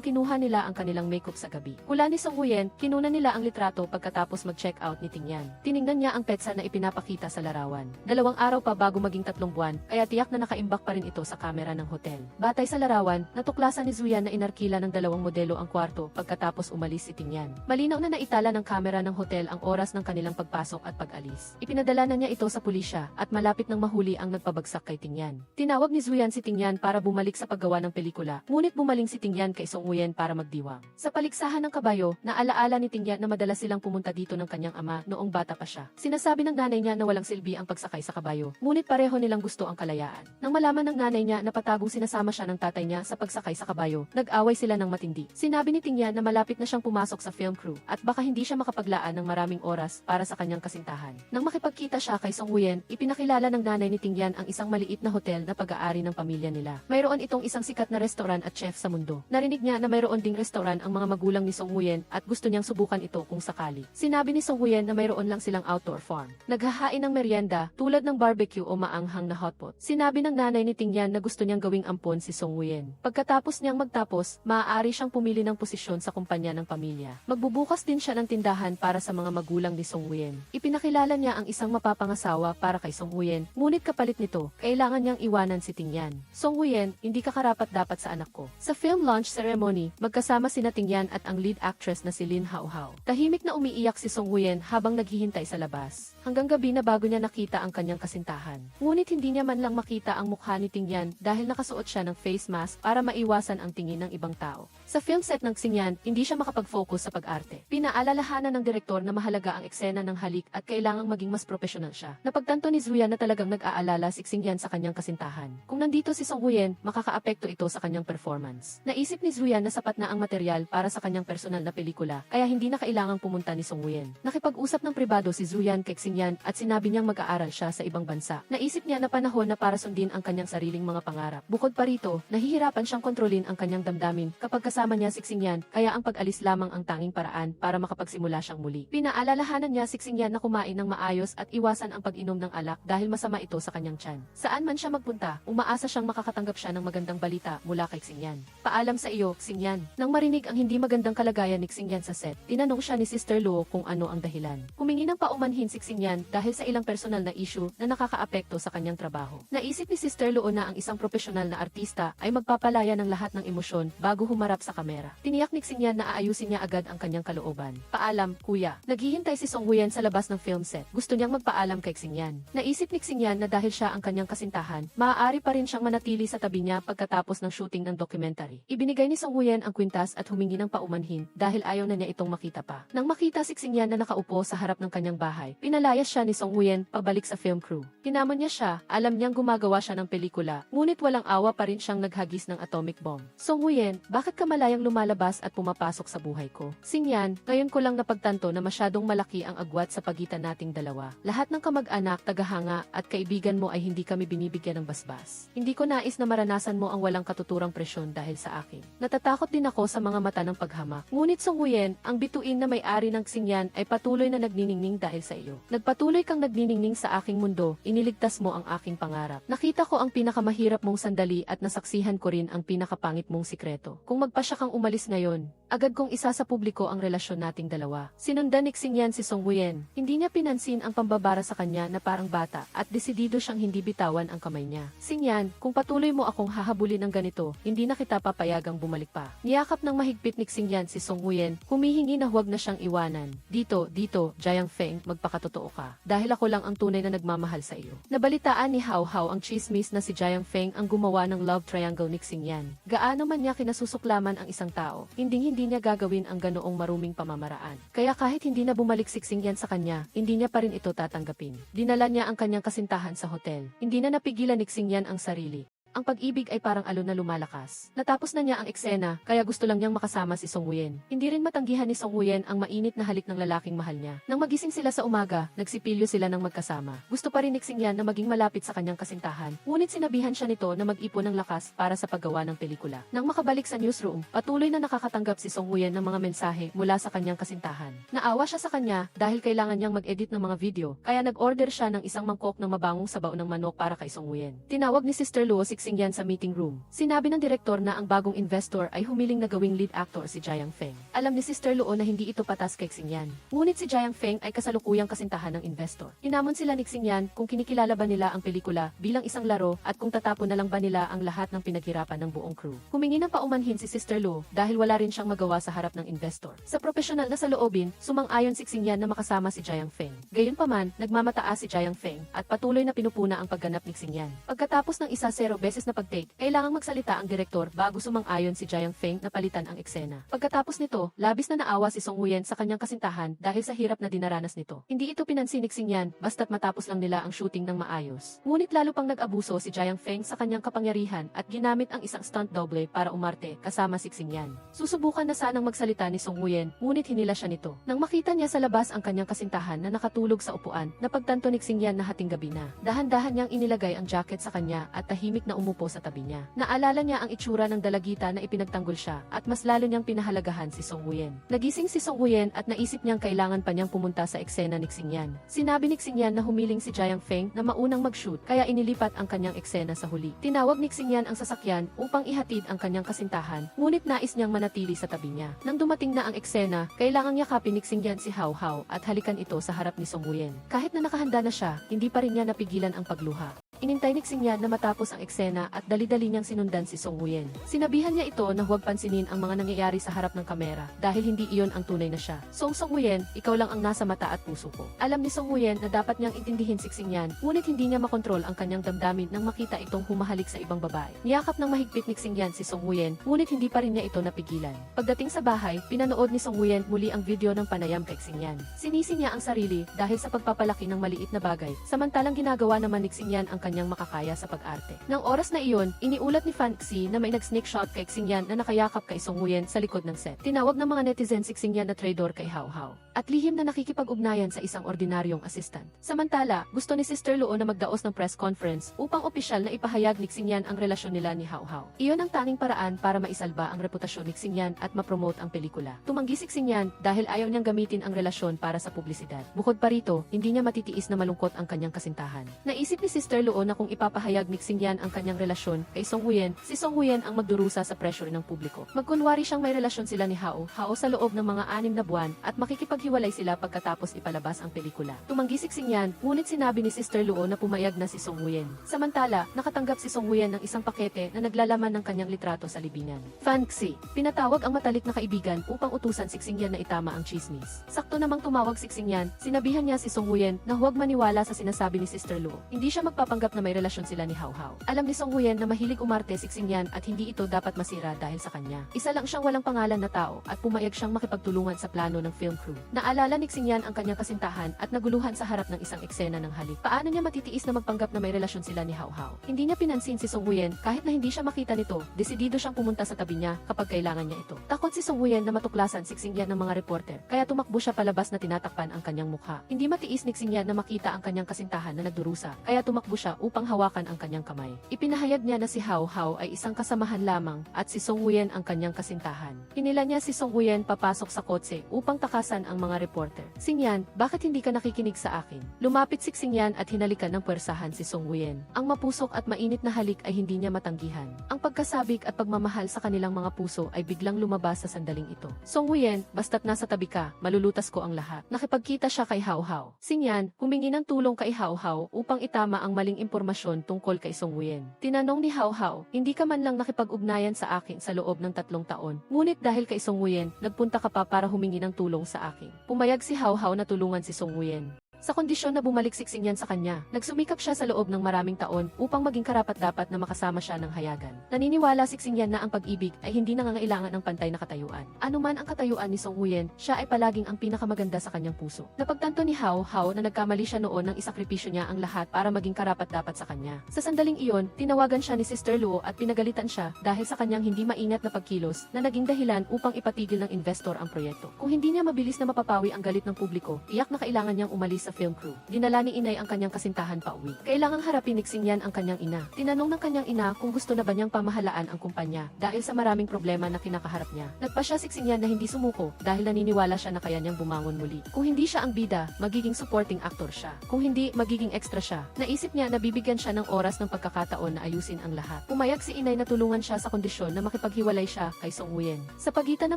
kinuha nila ang kanilang makeup sa gabi. Hula ni Song Huyen, kinunan nila ang litrato pagkatapos mag-check out ni Tingyan. Tiningnan niya ang petsa na ipinapakita sa larawan. 2 araw pa bago maging 3 buwan, kaya tiyak na nakaimbak pa rin ito sa kamera ng hotel. Batay sa larawan, natuklasan ni Zuyan na inarkila ng dalawang modelo ang kwarto pagkatapos umalis si Tingyan. Malinaw na naitala ng kamera ng hotel ang oras ng kanilang pagpasok at pag-alis. Ipinadala na niya ito sa pulisya at malapit nang mahuli ang nagpabagsak kay Tingyan. Tinawag ni Zuyan si Tingyan para bumalik sa paggawa ng pelikula, ngunit bumaling si Tingyan kay Song Huyen para magdiwang. Sa paligsahan ng kabayo, naalaala ni Tingyan na madalas silang pumunta dito ng kanyang ama noong bata pa siya. Sinasabi ng nanay niya na walang silbi ang pagsakay sa kabayo, ngunit pareho nilang gusto ang kalayaan. Nang malaman ng nanay niya na patagong sinasama siya ng tatay niya sa pagsakay sa kabayo, nag-away sila ng matindi. Sinabi ni Tingyan na malapit na siyang pumasok sa film crew at baka hindi siya makapaglaan ng maraming oras para sa kanyang kasintahan. Nang makipagkita siya kay Song Huyen, ipinakilala ng nanay ni Tingyan ang isang maliit na hotel na pag-aari ng pamilya nila. Mayroon itong isang sikat na restaurant at chef sa mundo. Narinig niya na mayroon ding restaurant ang mga magulang ni Song Huyen at gusto niyang subukan ito kung sakali. Sinabi ni Song Huyen na mayroon lang silang outdoor farm. Naghahain ng merienda tulad ng barbecue o maanghang na hotpot. Sinabi ng nanay ni Tingyan na gusto niyang gawing ampon si Song Huyen. Pagkatapos niyang magtapos, maaari siyang pumili ng posisyon sa kumpanya ng pamilya. Magbubukas din siya ng tindahan para sa mga magulang ni Song Huyen. Ipinakilala niya ang isang mapapangasawa para kay Song Huyen, ngunit kapalit nito, kailangan niyang iwanan si Tingyan. Song Huyen, hindi ka karapat-dapat sa anak ko. Sa film launch ceremony, magkasama sina Tingyan at ang lead actress na si Lin Hao-hao. Tahimik na umiiyak si Song Huyen habang naghihintay sa labas. Hanggang gabi na bago niya nakita ang kanyang kasintahan. Ngunit hindi niya man lang makita ang mukha ni Tingyan dahil nakasuot siya ng face mask para maiwasan ang tingin ng ibang tao. Sa film set ng Xingyan, hindi siya makapag-focus sa pag-arte. Pinaalalahanan ng direktor na mahalaga ang eksena ng halik at kailangang maging mas profesional siya. Napagtanto ni Zuyan na talagang nag-aalala si Xingyan sa kanyang kasintahan. Kung nandito si Song Huyen, makakaapekto ito sa kanyang performance. Naisip ni Zuyan na sapat na ang material para sa kanyang personal na pelikula, kaya hindi na kailangang pumunta ni Song Huyen. Nakipag-usap ng pribado si Zuyan kay Xingyan at sinabi niyang mag-aaral siya sa ibang bansa. Naisip niya na panahon na para sundin ang kanyang sariling mga pangarap. Bukod pa rito, nahihirapan siyang kontrolin ang kanyang damdamin kapag kasama niya si Xingyan, kaya ang pag-alis lamang ang tanging paraan para makapagsimula siyang muli. Pinaalalahanan niya si Xingyan na kumain ng maayos at iwasan ang pag-inom ng alak dahil masama ito sa kanyang tiyan. Saan man siya magpunta, umaasa siyang makakatanggap siya ng magandang balita mula kay Xingyan. Paalam sa iyo, Xingyan. Nang marinig ang hindi magandang kalagayan ni Xingyan sa set, tinanong siya ni Sister Luo kung ano ang dahilan. Humingi ng paumanhin si Xingyan dahil sa ilang personal na issue na nakakaapekto sa kanyang trabaho. Naisip ni Sister Luo na ang isang profesional na artista ay magpapalaya ng lahat ng emosyon bago humarap sa kamera. Tiniyak ni Xingyan na aayusin niya agad ang kanyang kalooban. Paalam, kuya. Naghihintay si Song Huyen sa labas ng film set. Gusto niyang magpaalam kay Xingyan. Naisip ni Xingyan na dahil siya ang kanyang kasintahan, maaari pa rin siyang manatili sa tabi niya pagkatapos ng shooting ng documentary. Ibinigay ni Song Huyen ang kwintas at humingi ng paumanhin dahil ayaw na niya itong makita pa. Nang makita si Xingyan na nakaupo sa harap ng kanyang bahay, pinalayas siya ni Song Huyen pabalik sa film crew. Hinamon niya siya, alam niyang gumagawa siya ng pelikula, ngunit walang awa pa rin siyang naghagis ng atomic bomb. Song Huyen, bakit ka malayang lumalabas at pumapasok sa buhay ko? Xingyan, ngayon ko lang napagtanto na masyadong malaki ang agwat sa pagitan nating dalawa. Lahat ng kamag-anak, tagahanga at kaibigan mo ay hindi kami binibigyan ng basbas. Hindi ko nais na maranasan mo ang walang katuturang presyon dahil sa akin. Natatakot din ako sa mga mata ng paghamak. Ngunit Song Huyen, ang bituin na may-ari ng Xingyan ay patuloy na nagniningning dahil sa iyo. Nagpatuloy kang nagniningning sa aking mundo, iniligtas mo ang aking pangarap. Nakita ko ang pinakamahirap mong sandali at nasaksihan ko rin ang pinakapangit mong sikreto. Kung magpasya kang umalis ngayon, agad kong isa sa publiko ang relasyon nating dalawa. Sinundan ni Xingyan si Song Huyen. Hindi niya pinansin ang pambabara sa kanya na parang bata at desidido siyang hindi bitawan ang kamay niya. Xingyan, kung patuloy mo akong hahabulin ng ganito, hindi na kita papayagang bumalik pa. Niyakap ng mahigpit ni Xingyan si Song Huyen, humihingi na huwag na siyang iwanan. Dito, Jiang Feng, magpakatotoo ka. Dahil ako lang ang tunay na nagmamahal sa iyo. Nabalitaan ni Hao Hao ang chismis na si Jiang Feng ang gumawa ng love triangle ni Xingyan. Gaano man niya kinasusuklaman ang isang tao, hindi niya gagawin ang ganoong maruming pamamaraan. Kaya kahit hindi na bumalik si Xingyan sa kanya, hindi niya pa rin ito tatanggapin. Dinala niya ang kanyang kasintahan sa hotel. Hindi na napigilan ni Xingyan ang sarili. Ang pag-ibig ay parang alon na lumalakas. Natapos na niya ang eksena, kaya gusto lang niyang makasama si Song Huyen. Hindi rin matanggihan ni Song Huyen ang mainit na halik ng lalaking mahal niya. Nang magising sila sa umaga, nagsipilyo sila ng magkasama. Gusto pa rin ni Xingyan na maging malapit sa kanyang kasintahan, ngunit sinabihan siya nito na mag-ipon ng lakas para sa paggawa ng pelikula. Nang makabalik sa newsroom, patuloy na nakakatanggap si Song Huyen ng mga mensahe mula sa kanyang kasintahan. Naawa siya sa kanya dahil kailangan niyang mag-edit ng mga video, kaya nag-order siya ng isang mangkok ng mabangong sabaw ng manok para kay Song Huyen. Tinawag ni Sister Luo si Xingyan sa meeting room. Sinabi ng direktor na ang bagong investor ay humiling na gawing lead actor si Jiang Feng. Alam ni Sister Luo na hindi ito patas kay Xingyan. Ngunit si Jiang Feng ay kasalukuyang kasintahan ng investor. Hinamon sila ni Xingyan kung kinikilala ba nila ang pelikula bilang isang laro at kung tatapon na lang ba nila ang lahat ng pinaghirapan ng buong crew. Humingi ng paumanhin si Sister Luo dahil wala rin siyang magawa sa harap ng investor. Sa profesional na saloobin, sumang-ayon si Xingyan na makasama si Jiang Feng. Gayunpaman, nagmamataas si Jiang Feng at patuloy na pinupuna ang pagganap ni Xingyan. Pagkatapos ng 0 beses na pag-take, kailangang magsalita ang direktor bago sumang-ayon si Jiang Feng na palitan ang eksena. Pagkatapos nito, labis na naawa si Song Huyen sa kanyang kasintahan dahil sa hirap na dinaranas nito. Hindi ito pinansin ni Xingyan basta't matapos lang nila ang shooting ng maayos. Ngunit lalo pang nag-abuso si Jiang Feng sa kanyang kapangyarihan at ginamit ang isang stunt double para umarte kasama si Xingyan. Susubukan na sanang magsalita ni Song Huyen, ngunit hinila siya nito. Nang makita niya sa labas ang kanyang kasintahan na nakatulog sa upuan, napagtanto ni Xingyan na hating gabi na. Dahan-dahan niyang inilagay ang jacket sa kanya at tahimik na umupo sa tabi niya. Naalala niya ang itsura ng dalagita na ipinagtanggol siya at mas lalo niyang pinahalagahan si Song Huyen. Nagising si Song Huyen at naisip niyang kailangan pa niyang pumunta sa eksena ni Xingyan. Sinabi ni Xingyan na humiling si Jiang Feng na maunang mag-shoot kaya inilipat ang kanyang eksena sa huli. Tinawag ni Xingyan ang sasakyan upang ihatid ang kanyang kasintahan, ngunit nais niyang manatili sa tabi niya. Nang dumating na ang eksena, kailangang yakapin ni Xingyan si Hao Hao at halikan ito sa harap ni Song Huyen. Kahit na nakahanda na siya, hindi pa rin niya napigilan ang pagluha. Inintay ni Xingyan na matapos ang eksena at dali-dali niyang sinundan si Song Huyen. Sinabihan niya ito na huwag pansinin ang mga nangyayari sa harap ng kamera dahil hindi iyon ang tunay na siya. Song Huyen, ikaw lang ang nasa mata at puso ko. Alam ni Song Huyen na dapat niyang intindihin si Xingyan, ngunit hindi niya makontrol ang kanyang damdamin nang makita itong humahalik sa ibang babae. Niyakap ng mahigpit ni Xingyan si Song Huyen, ngunit hindi pa rin niya ito napigilan. Pagdating sa bahay, pinanood ni Song Huyen muli ang video ng panayam kay Xingyan. Sinisi niya ang sarili dahil sa pagpapalaki ng maliit na bagay, samantalang ginagawa naman ni Xingyan ang kanyang makakaya sa pag-arte. Nang oras na iyon, iniulat ni Fan Xi na may nag-sneak shot kay Xingyan na nakayakap kay Song Huyen sa likod ng set. Tinawag ng mga netizen si Xingyan na traitor kay Hao Hao. at lihim na nakikipag-ugnayan sa isang ordinaryong assistant. Samantala, gusto ni Sister Luo na magdaos ng press conference upang opisyal na ipahayag ni Xingyan ang relasyon nila ni Hao Hao. Iyon ang tanging paraan para maisalba ang reputasyon ni Xingyan at mapromote ang pelikula. Tumanggi si Xingyan dahil ayaw niyang gamitin ang relasyon para sa publisidad. Bukod pa rito, hindi niya matitiis na malungkot ang kanyang kasintahan. Naisip ni Sister Luo na kung ipapahayag ni Xingyan ang kanyang relasyon kay Song Huyen, si Song Huyen ang magdurusa sa pressure ng publiko. Magkunwari siyang may relasyon sila ni Hao Hao sa loob ng mga 6 na buwan at makikipaghiwalay sila pagkatapos ipalabas ang pelikula. Tumanggi si Xingyan, ngunit sinabi ni Sister Luo na pumayag na si Song Huyen. Samantala, nakatanggap si Song Huyen ng isang pakete na naglalaman ng kanyang litrato sa libingan. Fan Xi, pinatawag ang matalik na kaibigan upang utusan si Xingyan na itama ang chismis. Sakto namang tumawag si Xingyan, sinabihan niya si Song Huyen na huwag maniwala sa sinasabi ni Sister Luo. Hindi siya magpapanggap na may relasyon sila ni Hao Hao. Alam ni Song Huyen na mahilig umarte si Xingyan at hindi ito dapat masira dahil sa kanya. Isa lang siyang walang pangalan na tao at pumayag siyang makipagtulungan sa plano ng film crew. Naalala ni Xingyan ang kanyang kasintahan at naguluhan sa harap ng isang eksena ng halik. Paano niya matitiis na magpanggap na may relasyon sila ni Hao Hao? Hindi niya pinansin si Song Huyen kahit na hindi siya makita nito, desidido siyang pumunta sa tabi niya kapag kailangan niya ito. Takot si Song Huyen na matuklasan si Xingyan ng mga reporter, kaya tumakbo siya palabas na tinatakpan ang kanyang mukha. Hindi matiis ni Xingyan na makita ang kanyang kasintahan na nagdurusa, kaya tumakbo siya upang hawakan ang kanyang kamay. Ipinahayag niya na si Hao Hao ay isang kasamahan lamang at si Song Huyen ang kanyang kasintahan. Hinila niya si Song Huyen papasok sa kotse upang takasan ang mga reporter. Xingyan, bakit hindi ka nakikinig sa akin? Lumapit si Xingyan at hinalikan ng puwersahan si Song Huyen. Ang mapusok at mainit na halik ay hindi niya matanggihan. Ang pagkasabik at pagmamahal sa kanilang mga puso ay biglang lumabas sa sandaling ito. Song Huyen, basta't nasa tabi ka, malulutas ko ang lahat. Nakipagkita siya kay Hao Hao. Xingyan, humingi ng tulong kay Hao Hao upang itama ang maling impormasyon tungkol kay Song Huyen. Tinanong ni Hao Hao, hindi ka man lang nakipag-ugnayan sa akin sa loob ng 3 taon. Ngunit dahil kay Song Huyen, nagpunta ka pa para humingi ng tulong sa akin. Pumayag si Hao Hao na tulungan si Song Huyen. Sa kondisyon na bumalik si Xingyan sa kanya, nagsumikap siya sa loob ng maraming taon upang maging karapat-dapat na makasama siya ng hayagan. Naniniwala si Xingyan na ang pag-ibig ay hindi nangangailangan ng pantay na katayuan. Ano man ang katayuan ni Song Huyen, siya ay palaging ang pinakamaganda sa kanyang puso. Napagtanto ni Hao Hao na nagkamali siya noon nang isakripisyo niya ang lahat para maging karapat-dapat sa kanya. Sa sandaling iyon, tinawagan siya ni Sister Luo at pinagalitan siya dahil sa kanyang hindi maingat na pagkilos na naging dahilan upang ipatigil ng investor ang proyekto. Kung hindi niya mabilis na mapapawi ang galit ng publiko, iyak na kailangan niyang umalis sa film crew. Dinala ni Inay ang kanyang kasintahan pa uwi. Kailangang harapin ni Xingyan ang kanyang ina. Tinanong ng kanyang ina kung gusto na ba niyang pamahalaan ang kumpanya dahil sa maraming problema na kinakaharap niya. Nagpasya si Xingyan na hindi sumuko dahil naniniwala siya na kaya niyang bumangon muli. Kung hindi siya ang bida, magiging supporting actor siya. Kung hindi, magiging extra siya. Naisip niya na bibigyan siya ng oras ng pagkakataon na ayusin ang lahat. Pumayag si Inay na tulungan siya sa kondisyon na makipaghiwalay siya kay Song Huyen. Sa pagitan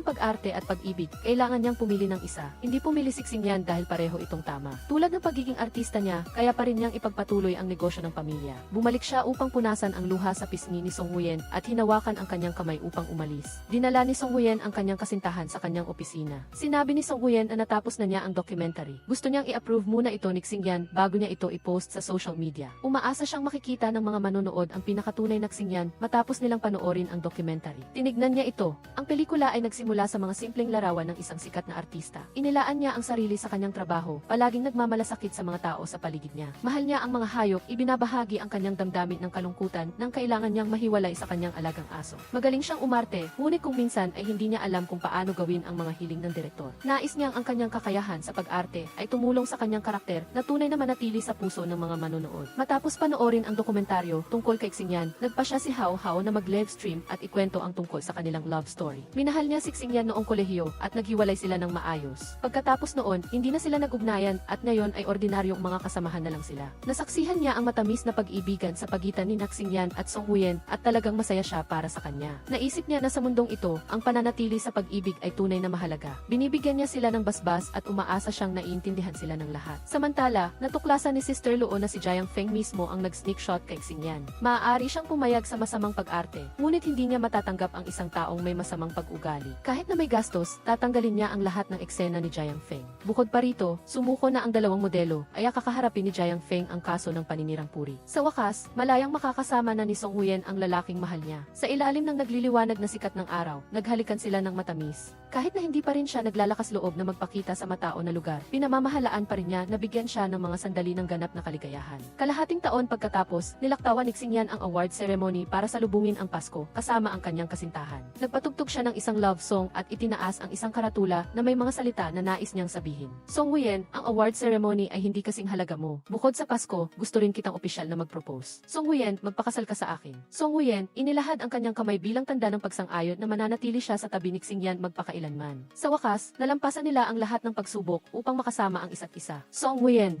ng pag-arte at pag-ibig, kailangan niyang pumili ng isa. Hindi pumili si Xingyan dahil pareho itong tama. Tulad ng pagiging artista niya, kaya pa rin niyang ipagpatuloy ang negosyo ng pamilya. Bumalik siya upang punasan ang luha sa pisngi ni Song Huyen at hinawakan ang kanyang kamay upang umalis. Dinala ni Song Huyen ang kanyang kasintahan sa kanyang opisina. Sinabi ni Song Huyen na natapos na niya ang documentary. Gusto niyang i-approve muna ito ni Xingyan bago niya ito i-post sa social media. Umaasa siyang makikita ng mga manonood ang pinakatunay na Xingyan matapos nilang panoorin ang documentary. Tinignan niya ito. Ang pelikula ay nagsimula sa mga simpleng larawan ng isang sikat na artista. Inilaan niya ang sarili sa kanyang trabaho, palaging nagmamalasakit sa mga tao sa paligid niya. Mahal niya ang mga hayop, ibinabahagi ang kanyang damdamin ng kalungkutan nang kailangan niyang mahiwalay sa kanyang alagang aso. Magaling siyang umarte, ngunit kung minsan ay hindi niya alam kung paano gawin ang mga hiling ng direktor. Nais niyang ang kanyang kakayahan sa pag-arte ay tumulong sa kanyang karakter na tunay na manatili sa puso ng mga manonood. Matapos panoorin ang dokumentaryo tungkol kay Xingyan, nagpa siya si Hao Hao na mag-livestream at ikwento ang tungkol sa kanilang love story. Minahal niya si Xingyan noong kolehiyo at naghiwalay sila ng maayos. Pagkatapos noon, hindi na sila nag-ugnayan at ngayon ay ordinaryong mga kasamahan na lang sila. Nasaksihan niya ang matamis na pag-ibigan sa pagitan ni Xingyan at Song Huyen at talagang masaya siya para sa kanya. Naisip niya na sa mundong ito, ang pananatili sa pag-ibig ay tunay na mahalaga. Binibigyan niya sila ng basbas at umaasa siyang naiintindihan sila ng lahat. Samantala, natuklasan ni Sister Luo na si Jiang Feng mismo ang nag-sneak shot kay Xingyan. Maaari siyang pumayag sa masamang pag-arte, ngunit hindi niya matatanggap ang isang taong may masamang pag-ugali. Kahit na may gastos, tatanggalin niya ang lahat ng eksena ni Jiang Feng. Bukod pa rito, sumuko na ang dalawa dalawang modelo ay kakaharapin ni Jiang Feng ang kaso ng paninirang puri. Sa wakas, malayang makakasama na ni Song Huyen ang lalaking mahal niya. Sa ilalim ng nagliliwanag na sikat ng araw, naghalikan sila ng matamis. Kahit na hindi pa rin siya naglalakas loob na magpakita sa matao na lugar, pinamamahalaan pa rin niya na bigyan siya ng mga sandali ng ganap na kaligayahan. Kalahating taon pagkatapos, nilaktawan ni Xingyan ang award ceremony para salubungin ang Pasko kasama ang kanyang kasintahan. Nagpatugtog siya ng isang love song at itinaas ang isang karatula na may mga salita na nais niyang sabihin. Song Huyen, ang award ceremony ay hindi kasing halaga mo. Bukod sa Pasko, gusto rin kitang opisyal na mag-propose. Song Huyen, magpakasal ka sa akin. Song Huyen, inilahad ang kanyang kamay bilang tanda ng pagsang-ayon na mananatili siya sa tabi ni Xingyan magpakailanman. Sa wakas, nalampasan nila ang lahat ng pagsubok upang makasama ang isa't isa. Song Huyen,